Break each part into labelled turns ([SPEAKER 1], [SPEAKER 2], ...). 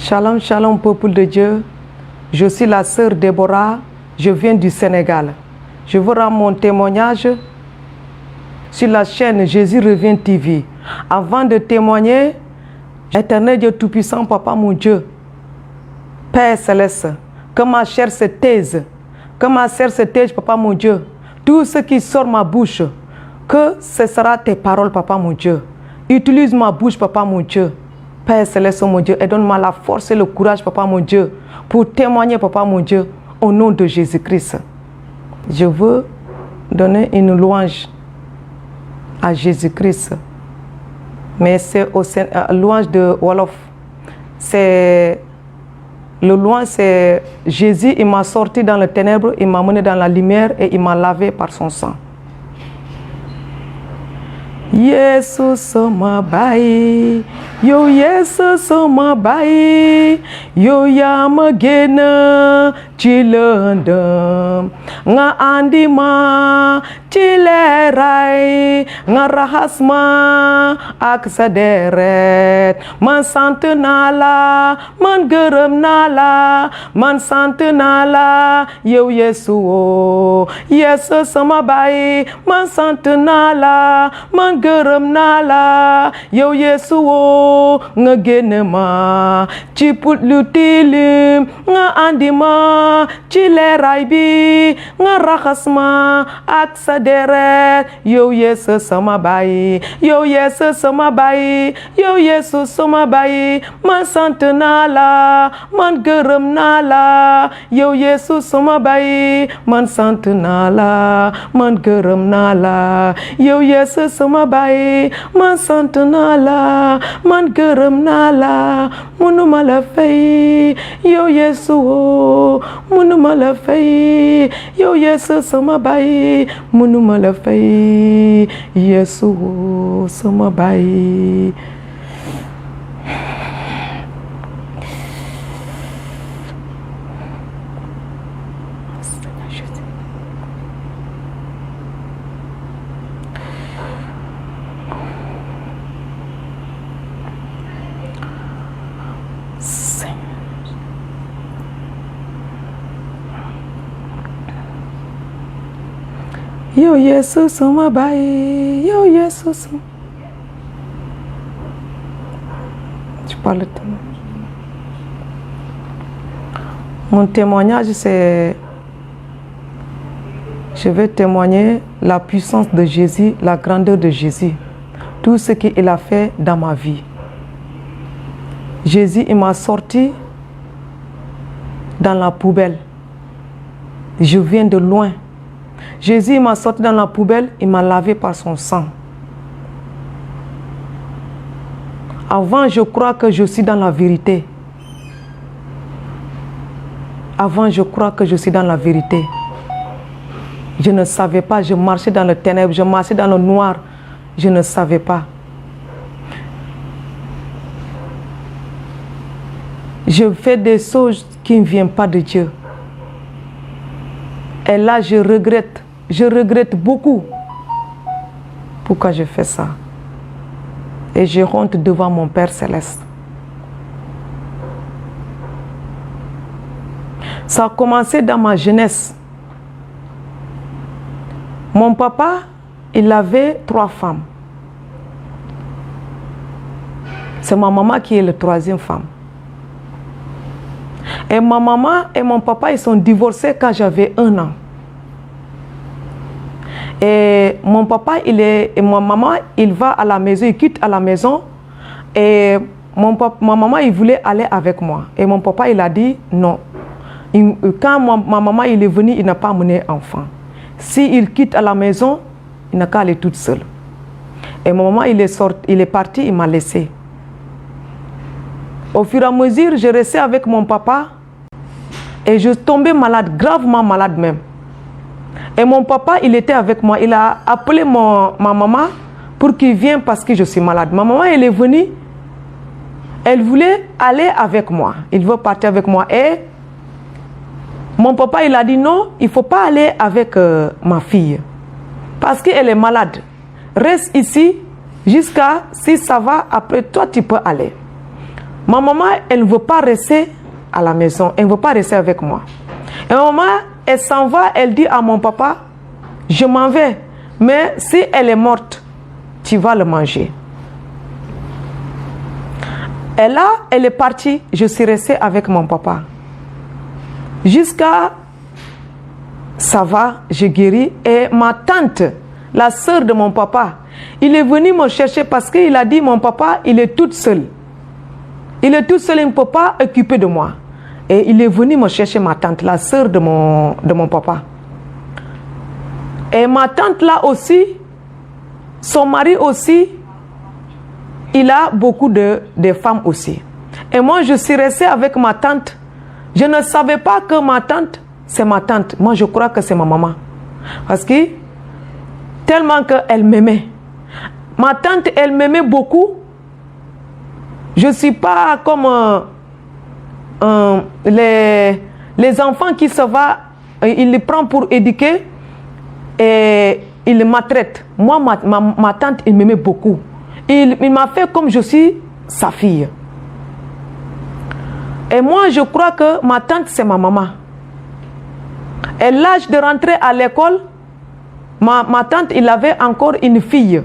[SPEAKER 1] Shalom, shalom, peuple de Dieu. Je suis la sœur Déborah, je viens du Sénégal. Je vous rends mon témoignage sur la chaîne Jésus revient TV. Avant de témoigner, Éternel Dieu Tout-Puissant, Papa mon Dieu, Père Céleste, que ma chair se taise, Papa mon Dieu. Tout ce qui sort ma bouche, que ce sera tes paroles, Papa mon Dieu. Utilise ma bouche, Papa mon Dieu. Père Céleste, mon Dieu, et donne-moi la force et le courage, Papa mon Dieu, pour témoigner, Papa mon Dieu, au nom de Jésus-Christ. Je veux donner une louange à Jésus-Christ, mais c'est au louange de Wolof. Le louange, c'est Jésus, il m'a sorti dans les ténèbres, il m'a mené dans la lumière et il m'a lavé par son sang. Yesus ma bayi, yo Yesus ma bayi, yo ya magena chilendam, nga andima chilerai, nga rahasma ak saderet, man sant nala, man gërëm nala, man sant nala, yo Yesu, Yesus ma bayi, man sant nala, man gërëm naa la yow Yesu woo nga génne ma ci put lu tilim nga andi ma ci leeraay bi nga raxas ma ak sa deret yow Yesu sama baay yow Yesu sama baay yow Yesu sama baay man sant naa la man gërëm naa la yow Yesu sama baay man sant naa la man gërëm naa la yow Yesu sama baay man sant naa la man gërëm naa la mënuma la fay yow Yesu mënuma la fay yow Yesu sama baay mënuma la fay Yesu sama baay. Yo Yesu sama baay, yo Yesu sama. Tu parles de mon témoignage, c'est je vais témoigner la puissance de Jésus, la grandeur de Jésus, tout ce qu'il a fait dans ma vie. Jésus, il m'a sorti dans la poubelle. Je viens de loin. Jésus m'a sorti dans la poubelle, il m'a lavé par son sang. Avant, je crois que je suis dans la vérité. Avant, je crois que je suis dans la vérité. Je ne savais pas, je marchais dans le ténèbre, je marchais dans le noir. Je ne savais pas. Je fais des choses qui ne viennent pas de Dieu. Et là, je regrette beaucoup. Pourquoi je fais ça? Et je honte devant mon Père Céleste. Ça a commencé dans ma jeunesse. Mon papa, il avait 3 femmes. C'est ma maman qui est la 3e femme. Et ma maman et mon papa, ils sont divorcés quand j'avais 1 an. Et mon papa, et ma maman, il va à la maison, il quitte à la maison. Et ma maman, il voulait aller avec moi. Et mon papa, il a dit non. Quand ma maman il est venu, il n'a pas amené enfant. S'il quitte à la maison, il n'a qu'à aller toute seule. Et mon maman, il est parti, il m'a laissé. Au fur et à mesure, je restais avec mon papa et je tombais malade, gravement malade même. Et mon papa, il était avec moi. Il a appelé ma maman pour qu'il vienne parce que je suis malade. Ma maman, elle est venue. Elle voulait aller avec moi. Il veut partir avec moi. Et mon papa, il a dit non, il ne faut pas aller avec ma fille. Parce qu'elle est malade. Reste ici jusqu'à si ça va. Après, toi, tu peux aller. Ma maman, elle ne veut pas rester à la maison. Elle ne veut pas rester avec moi. Et ma maman, elle s'en va. Elle dit à mon papa, je m'en vais. Mais si elle est morte, tu vas le manger. Et là, elle est partie. Je suis restée avec mon papa. Jusqu'à ça va, je guéris. Et ma tante, la sœur de mon papa, il est venu me chercher parce qu'il a dit, mon papa, il est tout seul. Il est tout seul, il ne peut pas s'occuper de moi. Et il est venu me chercher ma tante, la sœur de mon papa. Et ma tante là aussi, son mari aussi, il a beaucoup de femmes aussi. Et moi, je suis restée avec ma tante. Je ne savais pas que ma tante, c'est ma tante. Moi, je crois que c'est ma maman. Parce que, tellement qu'elle m'aimait. Ma tante, elle m'aimait beaucoup. Je ne suis pas comme les enfants qui se vont, il les prend pour éduquer et il les maltraite. Moi, ma tante, il m'aimait beaucoup. Il m'a fait comme je suis sa fille. Et moi, je crois que ma tante, c'est ma maman. Et l'âge de rentrer à l'école, ma tante, il avait encore une fille.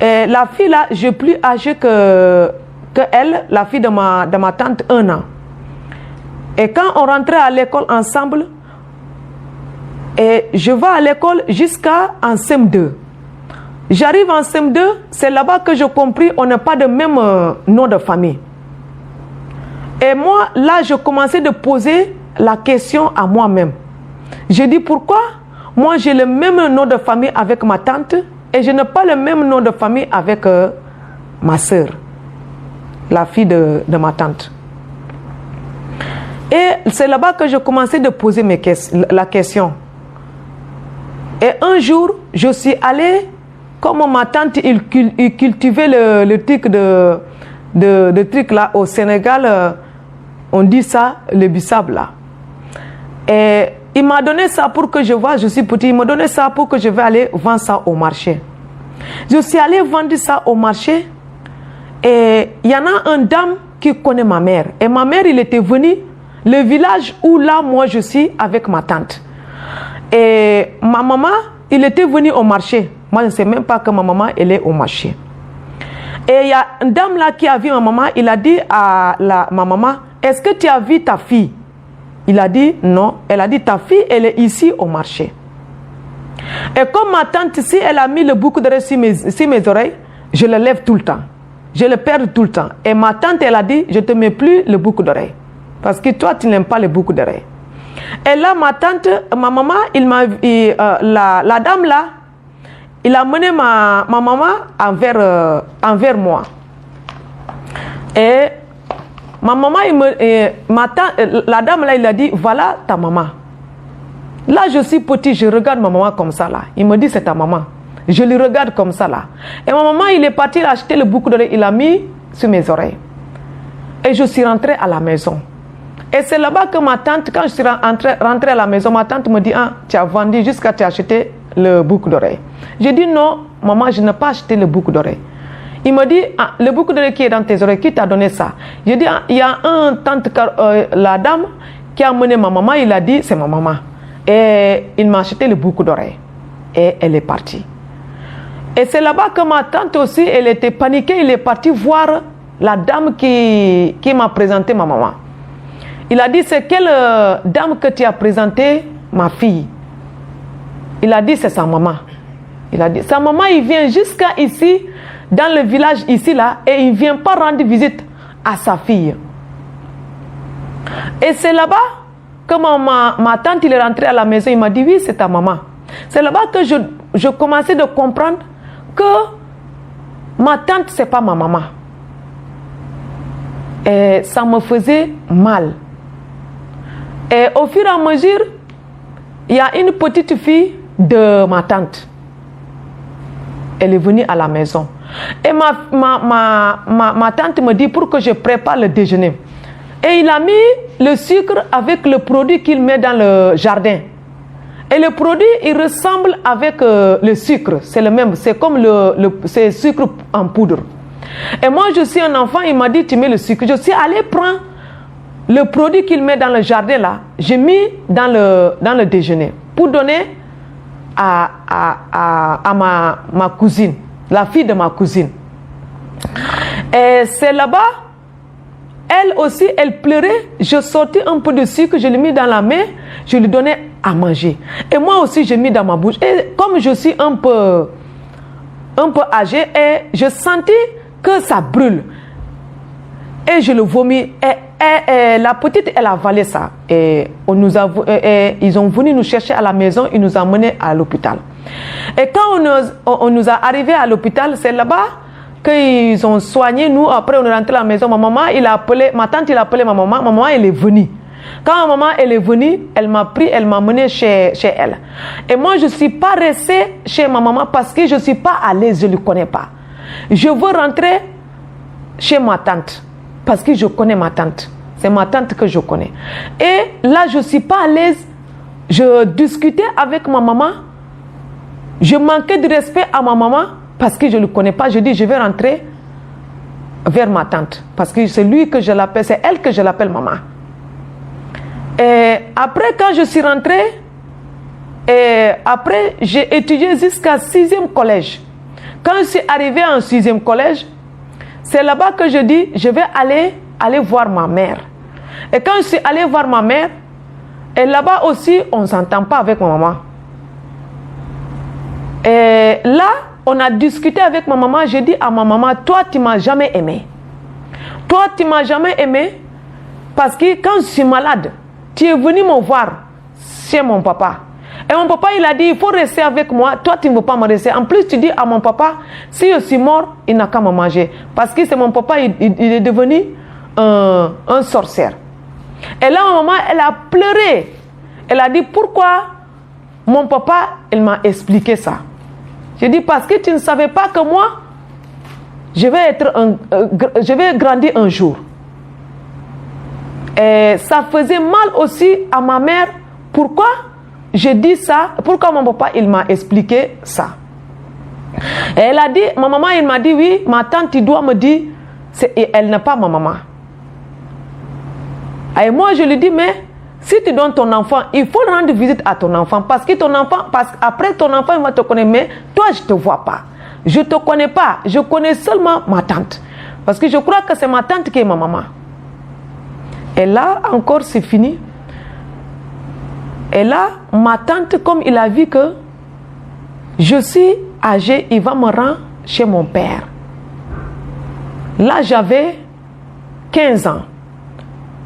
[SPEAKER 1] Et la fille là, j'ai plus âgée que elle, la fille de ma tante, 1 an. Et quand on rentrait à l'école ensemble, et je vais à l'école jusqu'à en CM2. J'arrive en CM2, c'est là-bas que j'ai compris on n'a pas de même nom de famille. Et moi, là, je commençais de poser la question à moi-même. Je dis pourquoi moi j'ai le même nom de famille avec ma tante et je n'ai pas le même nom de famille avec ma soeur, la fille de ma tante. Et c'est là-bas que je commençais de poser la question. Et un jour, je suis allée, comme ma tante, il cultivait le truc de truc là au Sénégal, on dit ça, le bissap là. Et il m'a donné ça pour que je vois, je suis petit, il m'a donné ça pour que je vais aller vendre ça au marché. Je suis allée vendre ça au marché et il y en a une dame qui connaît ma mère. Et ma mère, il était venu, le village où là, moi, je suis avec ma tante. Et ma maman, il était venu au marché. Moi, je ne sais même pas que ma maman, elle est au marché. Et il y a une dame là qui a vu ma maman, il a dit à ma maman, est-ce que tu as vu ta fille? Il a dit non. Elle a dit ta fille, elle est ici au marché. Et comme ma tante, si elle a mis le boucle d'oreille sur mes oreilles, je le lève tout le temps. Je le perds tout le temps. Et ma tante, elle a dit, je ne te mets plus le boucle d'oreille. Parce que toi, tu n'aimes pas les boucles d'oreilles. Et là, ma tante, ma maman, la dame là, il a mené ma maman envers moi. Et ma maman, la dame là, il a dit, voilà ta maman. Là, je suis petit, je regarde ma maman comme ça là. Il me dit, c'est ta maman. Je lui regarde comme ça là. Et ma maman, il est parti acheter le boucle d'oreille, il a mis sur mes oreilles. Et je suis rentrée à la maison. Et c'est là-bas que ma tante, quand je suis rentrée à la maison, ma tante me dit, ah, tu as vendu jusqu'à tu as acheté le boucle d'oreille. J'ai dit, non, maman, je n'ai pas acheté le boucle d'oreille. Il me dit, ah, le boucle d'oreille qui est dans tes oreilles, qui t'a donné ça? J'ai dit, ah, il y a un tante, la dame qui a amené ma maman, il a dit, c'est ma maman. Et il m'a acheté le boucle d'oreille. Et elle est partie. Et c'est là-bas que ma tante aussi, elle était paniquée, elle est partie voir la dame qui m'a présenté ma maman. Il a dit, c'est quelle dame que tu as présenté ma fille? Il a dit, c'est sa maman. Il a dit, sa maman, il vient jusqu'à ici, dans le village ici, là, et il ne vient pas rendre visite à sa fille. Et c'est là-bas que ma tante, il est rentré à la maison, il m'a dit, oui, c'est ta maman. C'est là-bas que je commençais de comprendre que ma tante, c'est pas ma maman. Et ça me faisait mal. Et au fur et à mesure, il y a une petite fille de ma tante. Elle est venue à la maison. Et ma tante me dit pour que je prépare le déjeuner. Et il a mis le sucre avec le produit qu'il met dans le jardin. Et le produit, il ressemble avec le sucre. C'est le même. C'est comme c'est sucre en poudre. Et moi, je suis un enfant. Il m'a dit, tu mets le sucre. Je suis allé prendre le produit qu'il met dans le jardin là. J'ai mis dans le déjeuner pour donner à ma cousine, la fille de ma cousine. Et c'est là-bas. Elle aussi, elle pleurait. Je sortis un peu de sucre, je l'ai mis dans la main, je lui donnais à manger. Et moi aussi, j'ai mis dans ma bouche. Et comme je suis un peu âgée, et je sentis que ça brûle. Et je le vomis. Et la petite, elle a avalé ça. Et ils ont venu nous chercher à la maison, ils nous ont emmenés à l'hôpital. Et quand on nous a arrivés à l'hôpital, c'est là-bas qu'ils ont soigné nous. Après, on est rentré à la maison. Ma tante, il a appelé ma maman, elle est venue. Quand ma maman, elle est venue, elle m'a pris, elle m'a mené chez elle. Et moi, je ne suis pas restée chez ma maman parce que je ne suis pas à l'aise, je ne le connais pas. Je veux rentrer chez ma tante parce que je connais ma tante. C'est ma tante que je connais. Et là, je ne suis pas à l'aise. Je discutais avec ma maman. Je manquais de respect à ma maman. Parce que je ne le connais pas, je dis je vais rentrer vers ma tante. Parce que c'est lui que je l'appelle, c'est elle que je l'appelle maman. Et après, quand je suis rentrée, et après, j'ai étudié jusqu'à 6e collège. Quand je suis arrivée en 6e collège, c'est là-bas que je dis je vais aller voir ma mère. Et quand je suis allée voir ma mère, et là-bas aussi, on ne s'entend pas avec ma maman. Et là, on a discuté avec ma maman, j'ai dit à ma maman, toi tu m'as jamais aimé. Toi tu m'as jamais aimé parce que quand je suis malade, tu es venu me voir chez mon papa. Et mon papa il a dit, il faut rester avec moi, toi tu ne veux pas me rester. En plus tu dis à mon papa, si je suis mort, il n'a qu'à me manger. Parce que c'est mon papa, il est devenu un sorcier. Et là ma maman, elle a pleuré. Elle a dit, pourquoi mon papa, il m'a expliqué ça. J'ai dit, parce que tu ne savais pas que moi, je vais grandir un jour. Et ça faisait mal aussi à ma mère. Pourquoi j'ai dit ça? Pourquoi mon papa, il m'a expliqué ça? Et elle a dit, ma maman, il m'a dit, oui, ma tante, tu dois me dire, elle n'est pas ma maman. Et moi, je lui dis, mais si tu donnes ton enfant, il faut rendre visite à ton enfant. Parce que ton enfant, après ton enfant, il va te connaître. Mais toi, je ne te vois pas. Je ne te connais pas. Je connais seulement ma tante. Parce que je crois que c'est ma tante qui est ma maman. Et là, encore, c'est fini. Et là, ma tante, comme il a vu que je suis âgée, il va me rendre chez mon père. Là, j'avais 15 ans.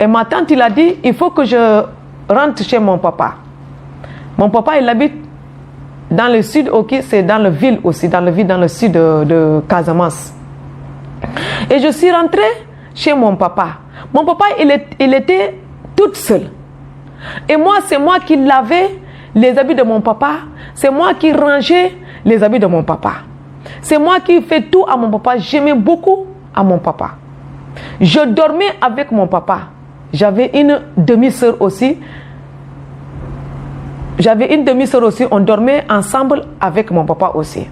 [SPEAKER 1] Et ma tante, il a dit, il faut que je rentre chez mon papa. Mon papa, il habite dans le sud, ok, c'est dans la ville aussi, dans le sud de Casamance. Et je suis rentrée chez mon papa. Mon papa, il était toute seule. Et moi, c'est moi qui lavais les habits de mon papa. C'est moi qui rangeais les habits de mon papa. C'est moi qui fais tout à mon papa. J'aimais beaucoup à mon papa. Je dormais avec mon papa. J'avais une demi-sœur aussi. On dormait ensemble avec mon papa aussi.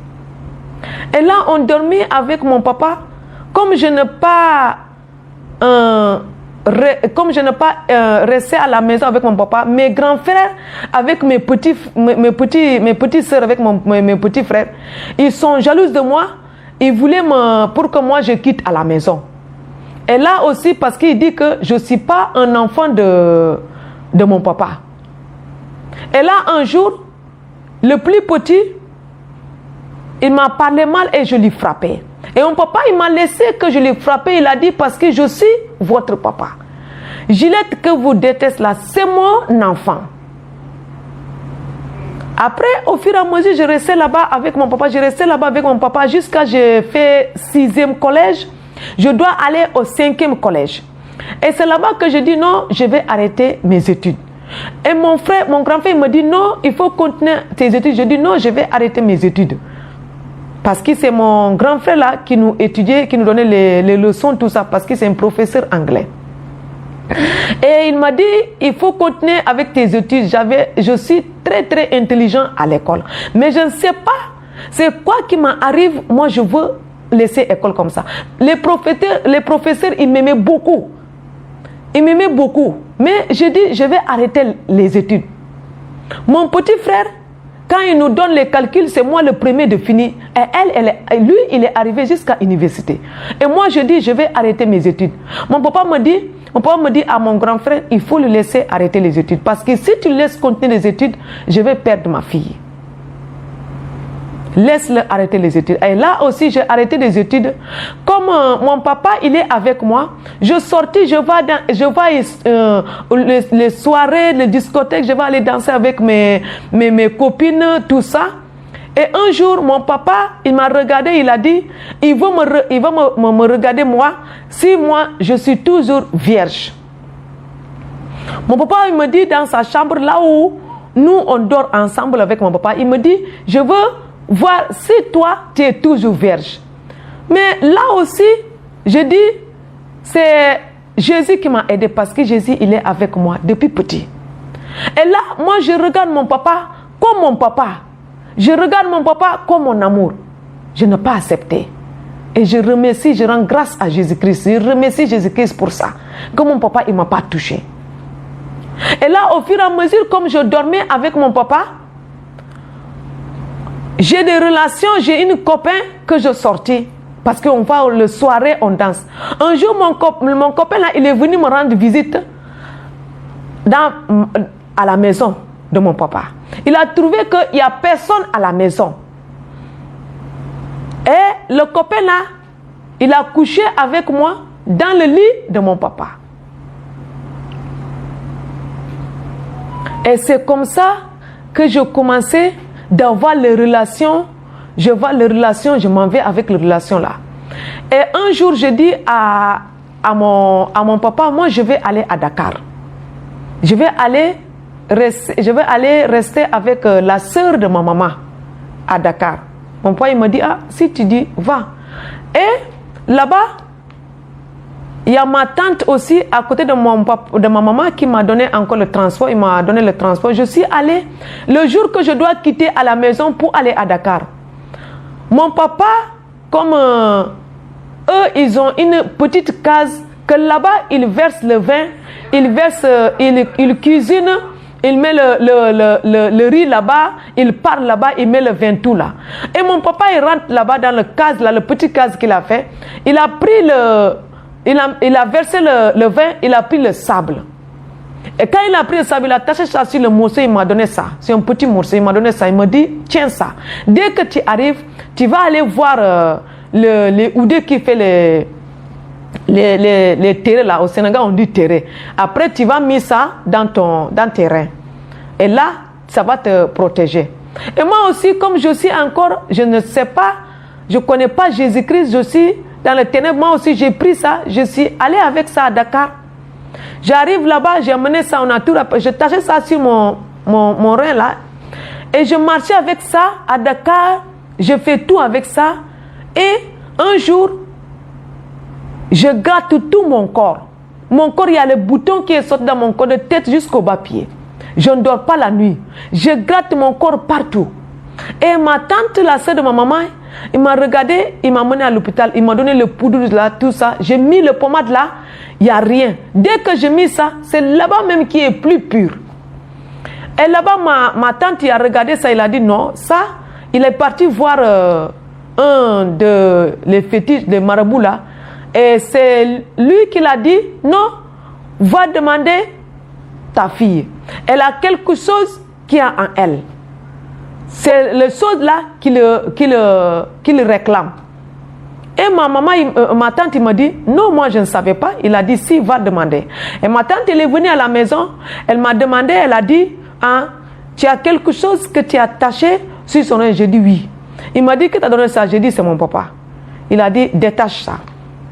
[SPEAKER 1] Et là, on dormait avec mon papa. Comme je n'ai pas resté à la maison avec mon papa, mes grands frères avec mes petits sœurs avec mes petits frères, ils sont jaloux de moi. Ils voulaient pour que moi je quitte à la maison. Et là aussi parce qu'il dit que je ne suis pas un enfant de mon papa. Et là un jour, le plus petit, il m'a parlé mal et je lui frappais. Et mon papa, il m'a laissé que je l'ai frappé. Il a dit, parce que je suis votre papa. Gillette que vous détestez là, c'est mon enfant. Après, au fur et à mesure, je restais là-bas avec mon papa. Jusqu'à j'ai fait 6e collège. Je dois aller au 5e collège. Et c'est là-bas que je dis non, je vais arrêter mes études. Et mon grand frère, il me dit non, il faut continuer tes études. Je dis non, je vais arrêter mes études. Parce que c'est mon grand frère là qui nous étudiait, qui nous donnait les leçons, tout ça, parce que c'est un professeur anglais. Et il m'a dit, il faut continuer avec tes études. Je suis très très intelligent à l'école. Mais je ne sais pas, c'est quoi qui m'arrive. Moi, je veux laisser l'école comme ça. Les professeurs, ils m'aimaient beaucoup. Ils m'aimaient beaucoup. Mais je dis, je vais arrêter les études. Mon petit frère, quand il nous donne les calculs, c'est moi le premier de finir. Et lui, il est arrivé jusqu'à l'université. Et moi, je dis, je vais arrêter mes études. Mon papa me dit à mon grand frère, il faut le laisser arrêter les études. Parce que si tu laisses continuer les études, je vais perdre ma fille. Laisse-le arrêter les études. Et là aussi, j'ai arrêté les études. Comme mon papa, il est avec moi, je sortis, je vais les soirées, les discothèques, je vais aller danser avec mes copines, tout ça. Et un jour, mon papa, il m'a regardé, il a dit, il va me regarder moi, si moi, je suis toujours vierge. Mon papa, il me dit dans sa chambre, là où nous, on dort ensemble avec mon papa, il me dit, je veux voir si toi, tu es toujours vierge. Mais là aussi, je dis, c'est Jésus qui m'a aidé parce que Jésus, il est avec moi depuis petit. Et là, moi, je regarde mon papa comme mon papa. Je regarde mon papa comme mon amour. Je n'ai pas accepté. Et je remercie, je rends grâce à Jésus-Christ. Je remercie Jésus-Christ pour ça. Que mon papa, il ne m'a pas touché. Et là, au fur et à mesure, comme je dormais avec mon papa, j'ai des relations, j'ai une copain que je sortis. Parce qu'on va le soirée, on danse. Un jour, mon copain là, il est venu me rendre visite à la maison de mon papa. Il a trouvé qu'il n'y a personne à la maison. Et le copain là, il a couché avec moi dans le lit de mon papa. Et c'est comme ça que je commençais d'avoir les relations. Je vois les relations, je m'en vais avec les relations là. Et un jour, je dis à mon papa, moi je vais aller à Dakar. Je vais aller rester avec la sœur de ma maman à Dakar. Mon papa, il me dit, ah, si tu dis, va. Et là-bas, il y a ma tante aussi à côté de ma maman qui m'a donné encore le transport. Il m'a donné le transport. Je suis allée le jour que je dois quitter à la maison pour aller à Dakar. Mon papa, comme eux, ils ont une petite case que là-bas, ils versent le vin, ils cuisinent, ils met le riz là-bas, il part là-bas, il met le vin tout là. Et mon papa, il rentre là-bas dans le case, là, le petit case qu'il a fait. Il a pris il a versé le vin, il a pris le sable. Et quand il a pris le sable, il a attaché ça sur le morceau, il m'a donné ça. C'est un petit morceau, il m'a donné ça. Il m'a dit, tiens ça. Dès que tu arrives, tu vas aller voir les oudés qui fait les terrés là. Au Sénégal, on dit terré. Après, tu vas mettre ça dans tes reins. Et là, ça va te protéger. Et moi aussi, comme je suis encore, je ne sais pas, je ne connais pas Jésus-Christ, je suis dans les ténèbres. Moi aussi, j'ai pris ça, je suis allé avec ça à Dakar. J'arrive là-bas, j'ai amené ça, on a tout, je tachais ça sur mon rein là. Et je marchais avec ça à Dakar, je fais tout avec ça. Et un jour, je gratte tout mon corps. Mon corps, il y a le bouton qui est sorti dans mon corps, de tête jusqu'au bas-pied. Je ne dors pas la nuit. Je gratte mon corps partout. Et ma tante, la sœur de ma maman, il m'a regardé, il m'a mené à l'hôpital, il m'a donné le poudre là, tout ça. J'ai mis le pommade là, il n'y a rien. Dès que j'ai mis ça, c'est là-bas même qui est plus pur. Et là-bas, ma tante, il a regardé ça, il a dit non, ça, il est parti voir un les fétiches, des marabouts là. Et c'est lui qui l'a dit, non, va demander ta fille. Elle a quelque chose qui est en elle. C'est le chose là qui le réclame. Et ma tante m'a dit, non, moi je ne savais pas. Il a dit, si, va demander. Et ma tante, elle est venue à la maison, elle m'a demandé, elle a dit, hein, tu as quelque chose que tu as attaché sur son oeil. J'ai dit oui. Il m'a dit que tu as donné ça. J'ai dit, c'est mon papa. Il a dit, détache ça.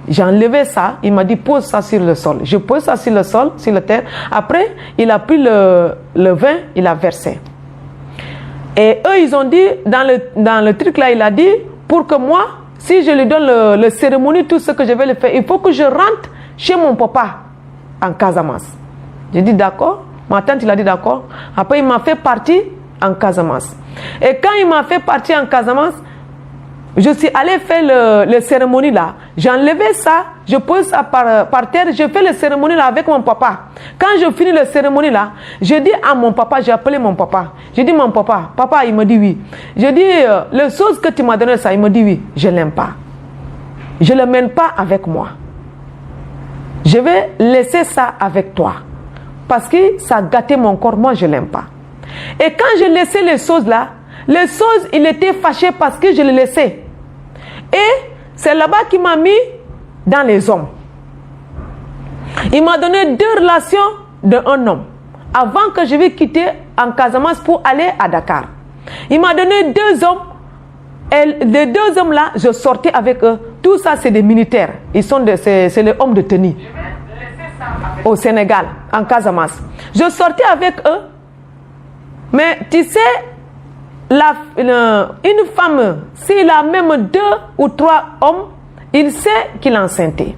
[SPEAKER 1] J'ai enlevé ça, il m'a dit pose ça sur le sol. Je pose ça sur le sol, sur la terre. Après, il a pris le vin, il a versé. Et eux, ils ont dit, dans le truc là, il a dit, pour que moi, si je lui donne le cérémonie, tout ce que je vais le faire, il faut que je rentre chez mon papa en Casamance. J'ai dit d'accord. Ma tante, il a dit d'accord. Après, il m'a fait partir en Casamance. Et quand il m'a fait partir en Casamance, je suis allé faire le cérémonie là. J'ai enlevé ça, je pose ça par terre, je fais le cérémonie là avec mon papa. Quand je finis le cérémonie là, je dis à mon papa, j'ai appelé mon papa. Je dis mon papa, papa, il me dit oui. Je dis, le chose que tu m'as donné ça, il me dit oui, je l'aime pas. Je ne le mène pas avec moi. Je vais laisser ça avec toi. Parce que ça a gâté mon corps, moi je ne l'aime pas. Et quand je laissais les choses là, les choses, il était fâché parce que je les laissais. Et c'est là-bas qu'il m'a mis dans les hommes. Il m'a donné 2 relations d'un homme. Avant que je vais quitter en Casamance pour aller à Dakar. Il m'a donné 2 hommes. Et les 2 hommes là, je sortais avec eux. Tout ça, c'est des militaires. C'est les hommes de tenue. Au Sénégal, en Casamance. Je sortais avec eux. Mais tu sais, une femme, s'il a même 2 ou 3 hommes, il sait qu'il est enceinte. Et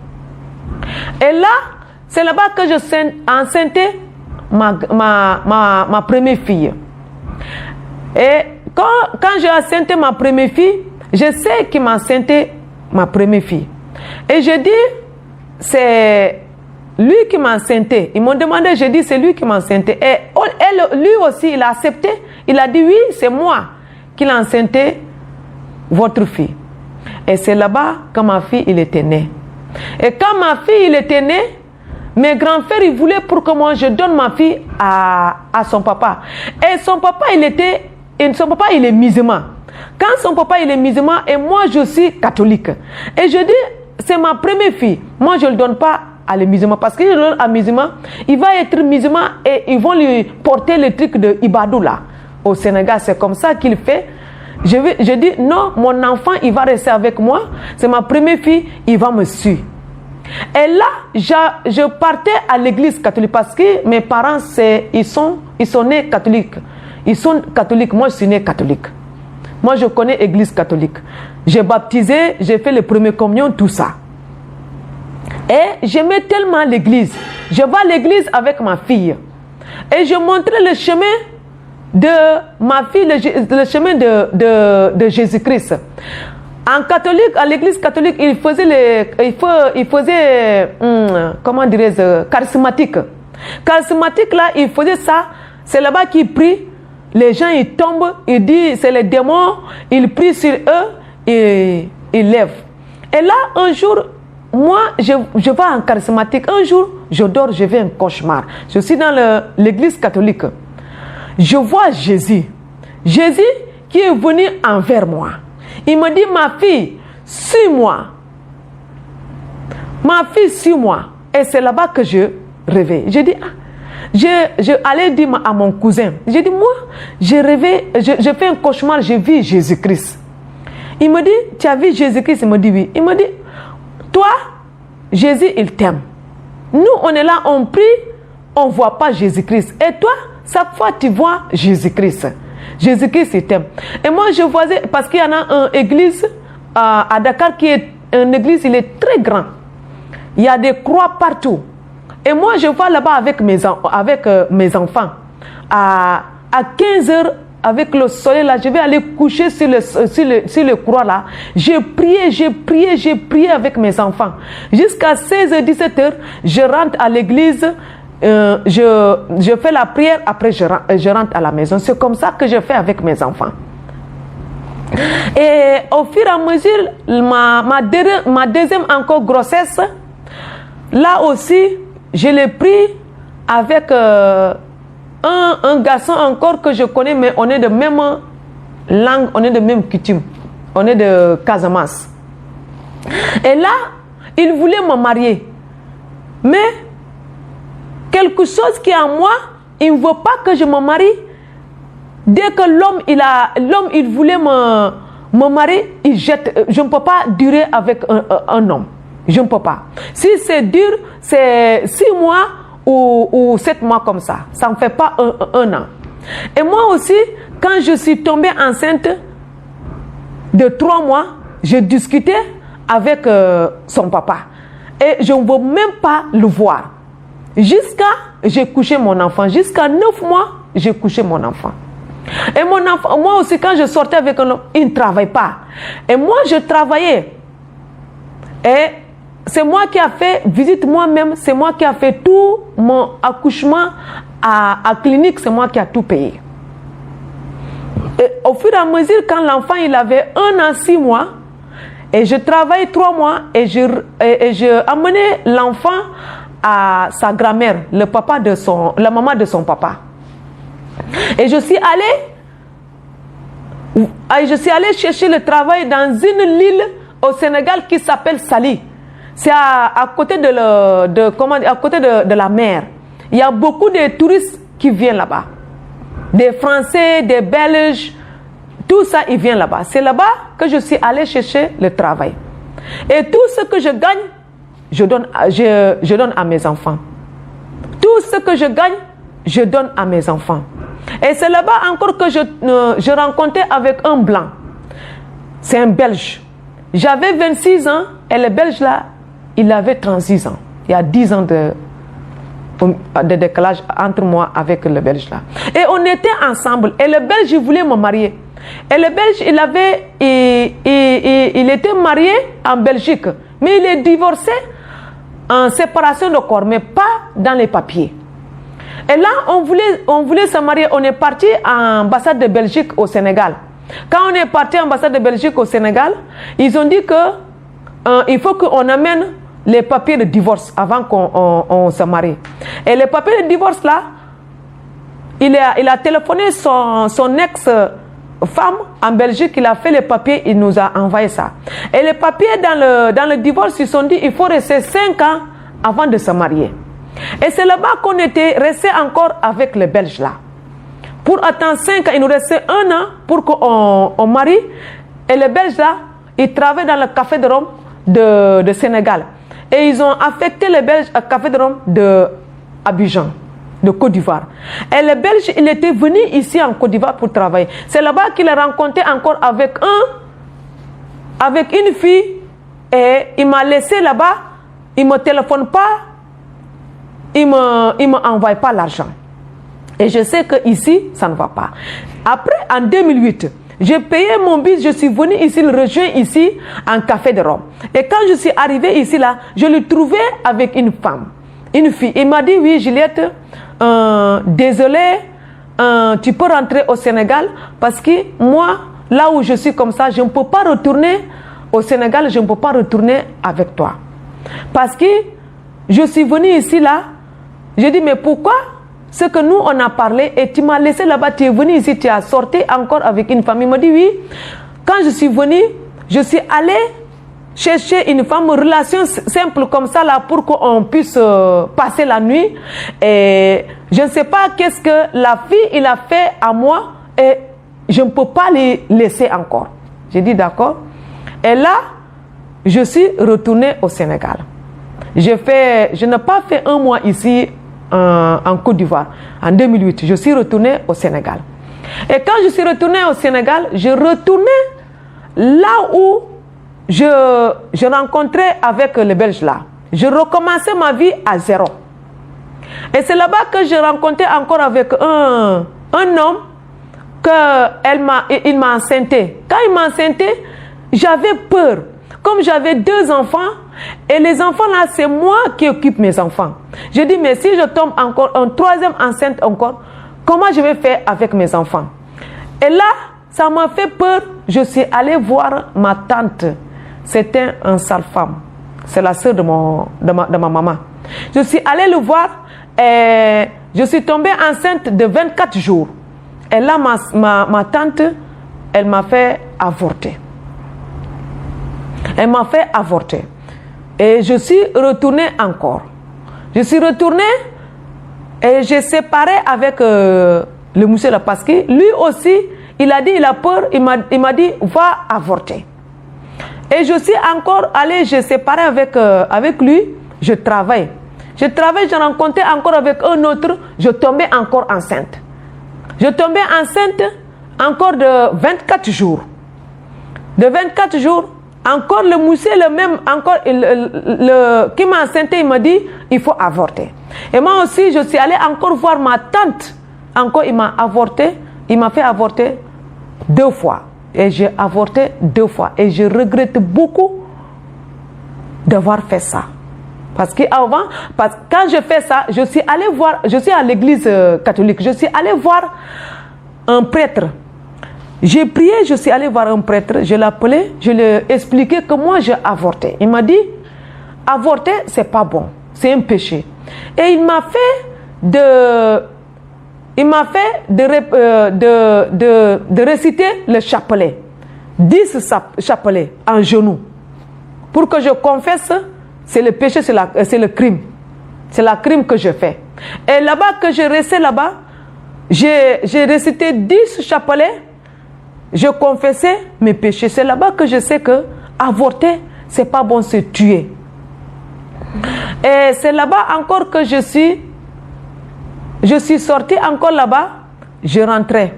[SPEAKER 1] là, c'est là-bas que je enceintais ma première fille. Et quand j'ai enceinté ma première fille, je sais qu'il m'a enceinté ma première fille. Et je dis, c'est lui qui m'a enceinté. Ils m'ont demandé, je dis, c'est lui qui m'a enceinté. Et lui aussi, il a accepté. Il a dit, oui, c'est moi qui l'ai enceinté, votre fille. Et c'est là-bas que ma fille, il était née. Et quand ma fille, il était née, mes grands frères, ils voulaient pour que moi, je donne ma fille à son papa. Et son papa, il est musulman. Quand son papa, il est musulman, et moi, je suis catholique. Et je dis, c'est ma première fille. Moi, je ne le donne pas à les musulmans. Parce que je le donne à musulman, il va être musulman et ils vont lui porter le truc de Ibadou là. Au Sénégal, c'est comme ça qu'il fait. Je dis, non, mon enfant, il va rester avec moi. C'est ma première fille, il va me suivre. Et là, je partais à l'église catholique parce que mes parents, ils sont nés catholiques. Ils sont catholiques, moi je suis né catholique. Moi je connais l'église catholique. J'ai baptisé, j'ai fait le premier communion, tout ça. Et j'aimais tellement l'église. Je vais à l'église avec ma fille. Et je montrais le chemin de ma fille, le chemin de Jésus-Christ. En catholique, à l'église catholique, il faisait comment dirais-je, charismatique. Charismatique là, il faisait ça. C'est là-bas qu'il prie. Les gens, ils tombent, ils disent, c'est les démons. Il prie sur eux et il lève. Et là, un jour, moi, je vais en charismatique. Un jour, je dors, je fais un cauchemar. Je suis dans l'église catholique. Je vois Jésus. Jésus qui est venu envers moi. Il me dit, ma fille, suis-moi. Ma fille, suis-moi. Et c'est là-bas que je rêvais. Je dis, je allais dire à mon cousin. J'ai dit, moi, j'ai rêvé, je fais un cauchemar, j'ai vu Jésus-Christ. Il me dit, tu as vu Jésus-Christ? Il me dit, oui. Il me dit, toi, Jésus, il t'aime. Nous, on est là, on prie, on ne voit pas Jésus-Christ. Et toi, chaque fois, tu vois Jésus-Christ. Jésus-Christ, il t'aime. Et moi, je voyais, parce qu'il y en a une église à Dakar qui est une église, il est très grand. Il y a des croix partout. Et moi, je vais là-bas avec mes enfants. À 15 heures, avec le soleil là, je vais aller coucher sur le croix là. J'ai prié avec mes enfants. Jusqu'à 16h, 17h, je rentre à l'église. Je fais la prière, après je rentre à la maison. C'est comme ça que je fais avec mes enfants. Et au fur et à mesure, ma deuxième encore grossesse, là aussi, je l'ai pris avec un garçon encore que je connais, mais on est de même langue, on est de même coutume. On est de Casamance. Et là, il voulait me marier. Mais quelque chose qui est en moi, il ne veut pas que je me marie. Dès que l'homme il voulait me marier, il jette. Je ne peux pas durer avec un homme. Je ne peux pas. Si c'est dur, c'est 6 mois ou 7 mois comme ça. Ça ne me fait pas un an. Et moi aussi, quand je suis tombée enceinte de 3 mois, je discutais avec son papa. Et je ne veux même pas le voir. J'ai couché mon enfant. Jusqu'à 9 mois, j'ai couché mon enfant. Et mon enfant, moi aussi, quand je sortais avec un homme, il ne travaille pas. Et moi, je travaillais. Et c'est moi qui ai fait visite moi-même. C'est moi qui ai fait tout mon accouchement à clinique. C'est moi qui ai tout payé. Et au fur et à mesure, quand l'enfant il avait 1 an 6 mois, et je travaillais 3 mois, et je amenais l'enfant à sa grand-mère, la maman de son papa. Et je suis allée chercher le travail dans une île au Sénégal qui s'appelle Saly. C'est à côté de la mer. Il y a beaucoup de touristes qui viennent là-bas. Des Français, des Belges, tout ça, ils viennent là-bas. C'est là-bas que je suis allée chercher le travail. Et tout ce que je gagne, je donne à mes enfants. Tout ce que je gagne, je donne à mes enfants. Et c'est là-bas encore que je rencontrais avec un blanc. C'est un Belge. J'avais 26 ans et le Belge là, il avait 36 ans. Il y a 10 ans de décalage entre moi avec le Belge là. Et on était ensemble. Et le Belge, il voulait me marier. Et le Belge, il était marié en Belgique. Mais il est divorcé en séparation de corps, mais pas dans les papiers. Et là, on voulait se marier. On est parti à l'ambassade de Belgique au Sénégal. Quand on est parti à l'ambassade de Belgique au Sénégal, ils ont dit que il faut qu'on amène les papiers de divorce avant qu'on se marie. Et les papiers de divorce là, il a téléphoné son ex-femme en Belgique, il a fait les papiers, il nous a envoyé ça. Et les papiers dans le divorce, ils sont dit il faut rester 5 ans avant de se marier. Et c'est là-bas qu'on était resté encore avec les Belges là. Pour attendre 5 ans, il nous restait 1 an pour qu'on marie. Et les Belges là, ils travaillent dans le café de Rome de Sénégal. Et ils ont affecté les Belges au café de Rome de Abidjan, de Côte d'Ivoire. Et les Belges, il était venu ici en Côte d'Ivoire pour travailler. C'est là-bas qu'il a rencontré encore avec une fille. Et il m'a laissé là-bas. Il ne me téléphone pas. Il me envoie pas l'argent. Et je sais que ici, ça ne va pas. Après, en 2008, j'ai payé mon bus, je suis venu ici, le rejoindre ici, en café de Rome. Et quand je suis arrivé ici, là, je l'ai trouvé avec une femme, une fille. Il m'a dit, oui, Juliette, désolé, tu peux rentrer au Sénégal parce que moi, là où je suis comme ça, je ne peux pas retourner au Sénégal, je ne peux pas retourner avec toi. Parce que je suis venu ici, là, j'ai dit, mais pourquoi? Ce que nous, on a parlé, et tu m'as laissé là-bas, tu es venu ici, tu as sorti encore avec une femme. Il m'a dit, oui, quand je suis venu, je suis allé chercher une femme, une relation simple comme ça, là, pour qu'on puisse passer la nuit. Et je ne sais pas qu'est-ce que la fille, il a fait à moi, et je ne peux pas les laisser encore. J'ai dit, d'accord. Et là, je suis retourné au Sénégal. Je n'ai pas fait 1 mois ici, en Côte d'Ivoire, en 2008. Je suis retourné au Sénégal. Et quand je suis retourné au Sénégal, je retournais là où je rencontrais avec les Belges là. Je recommençais ma vie à 0. Et c'est là-bas que j'ai rencontré encore avec un homme il m'a enceinté. Quand il m'a enceinté, j'avais peur. Comme j'avais 2 enfants, et les enfants là, c'est moi qui occupe mes enfants. Je dis, mais si je tombe encore un 3e enceinte encore, comment je vais faire avec mes enfants? Et là, ça m'a fait peur. Je suis allée voir ma tante. C'était une sale femme. C'est la sœur de ma maman. Je suis allée le voir et je suis tombée enceinte de 24 jours. Et là, ma tante, elle m'a fait avorter. Elle m'a fait avorter. Et je suis retournée encore. Je suis retournée et j'ai séparé avec le monsieur là parce que lui aussi, il a dit, il a peur, il m'a dit, va avorter. Et je suis encore allée, je séparé avec lui, je travaille. Je rencontrais encore avec un autre, je tombais encore enceinte. Je tombais enceinte encore de 24 jours. De 24 jours, encore le monsieur, le même, encore qui m'a enceinte, il m'a dit, il faut avorter. Et moi aussi, je suis allée encore voir ma tante. Encore, il m'a avorté, il m'a fait avorter 2 fois. Et j'ai avorté 2 fois. Et je regrette beaucoup d'avoir fait ça. Parce que quand je fais ça, je suis allée voir, je suis à l'église catholique, je suis allée voir un prêtre. J'ai prié, je suis allée voir un prêtre, je l'ai appelé, je lui ai expliqué que moi j'ai avorté. Il m'a dit, avorter, c'est pas bon, c'est un péché. Et il m'a fait de réciter le chapelet, 10 chapelets en genoux, pour que je confesse, c'est le péché, c'est le crime. C'est la crime que je fais. Et là-bas, que je restais là-bas, j'ai récité 10 chapelets, je confessais mes péchés. C'est là-bas que je sais que avorter, c'est pas bon, c'est tuer. Et c'est là-bas encore que je suis sortie encore là-bas, je rentrais.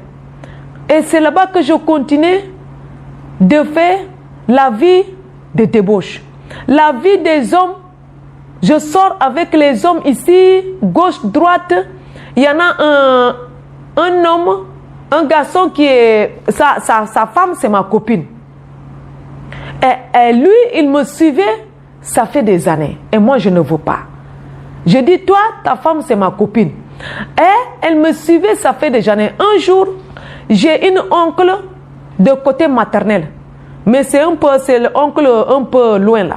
[SPEAKER 1] Et c'est là-bas que je continuais de faire la vie de débauche. La vie des hommes, je sors avec les hommes ici, gauche, droite. Il y en a un homme, un garçon qui est... Sa femme, c'est ma copine. Et lui, il me suivait, ça fait des années. Et moi, je ne veux pas. Je dis, toi, ta femme, c'est ma copine. Et elle me suivait, ça fait des années. Un jour, j'ai une oncle de côté maternel. Mais c'est l'oncle un peu loin là.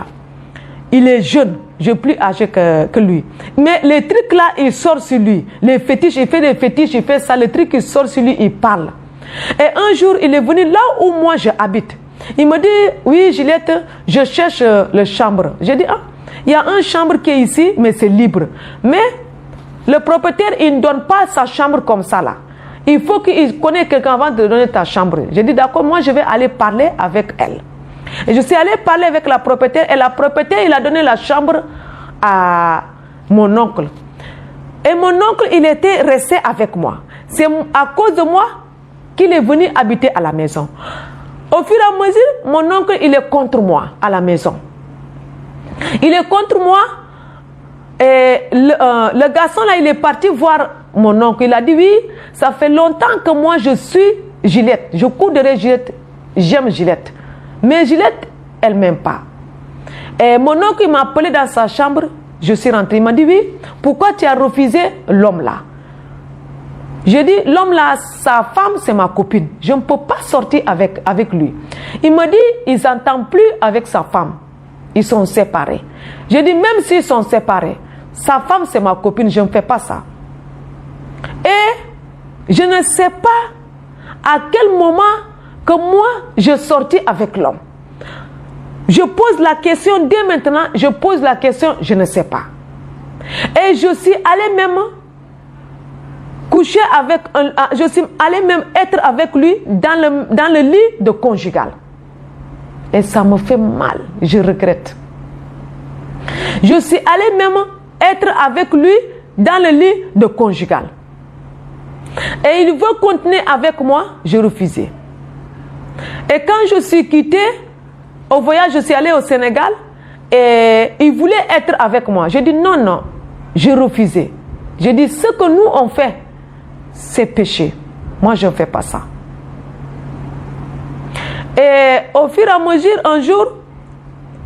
[SPEAKER 1] Il est jeune, je suis plus âgé que lui. Mais les trucs là, il sort sur lui. Les fétiches, il fait des fétiches, il fait ça. Les trucs, il sort sur lui, il parle. Et un jour, il est venu là où moi j'habite. Il me dit, oui Juliette, je cherche le chambre. J'ai dit, ah, il y a une chambre qui est ici, mais c'est libre. Mais le propriétaire, il ne donne pas sa chambre comme ça là. Il faut qu'il connaisse quelqu'un avant de donner ta chambre. J'ai dit, d'accord, moi je vais aller parler avec elle. Et je suis allée parler avec la propriétaire. Et la propriétaire, il a donné la chambre à mon oncle. Et mon oncle, il était resté avec moi. C'est à cause de moi qu'il est venu habiter à la maison. Au fur et à mesure, mon oncle, il est contre moi à la maison. Il est contre moi. Et le garçon là, il est parti voir mon oncle. Il a dit, oui, ça fait longtemps que moi je suis Juliette. Je cours derrière Juliette. J'aime Juliette. Mais Juliette, elle ne m'aime pas. Et mon oncle, il m'a appelé dans sa chambre. Je suis rentrée. Il m'a dit, oui, pourquoi tu as refusé l'homme là? J'ai dit, l'homme là, sa femme, c'est ma copine. Je ne peux pas sortir avec lui. Il m'a dit, ils n'entendent plus avec sa femme. Ils sont séparés. J'ai dit, même s'ils sont séparés, sa femme, c'est ma copine, je ne fais pas ça. Et je ne sais pas à quel moment que moi, je sortis avec l'homme. Je pose la question dès maintenant, je pose la question, je ne sais pas. Et je suis allée même coucher avec je suis allée même être avec lui dans le lit de conjugal. Et ça me fait mal, je regrette. Je suis allée même être avec lui dans le lit de conjugal. Et il veut continuer avec moi, je refusais. Et quand je suis quittée, au voyage, je suis allée au Sénégal, et il voulait être avec moi. J'ai dit non, non, je refusais. J'ai dit ce que nous on fait, c'est péché. Moi, je ne fais pas ça. Et au fur et à mesure, un jour,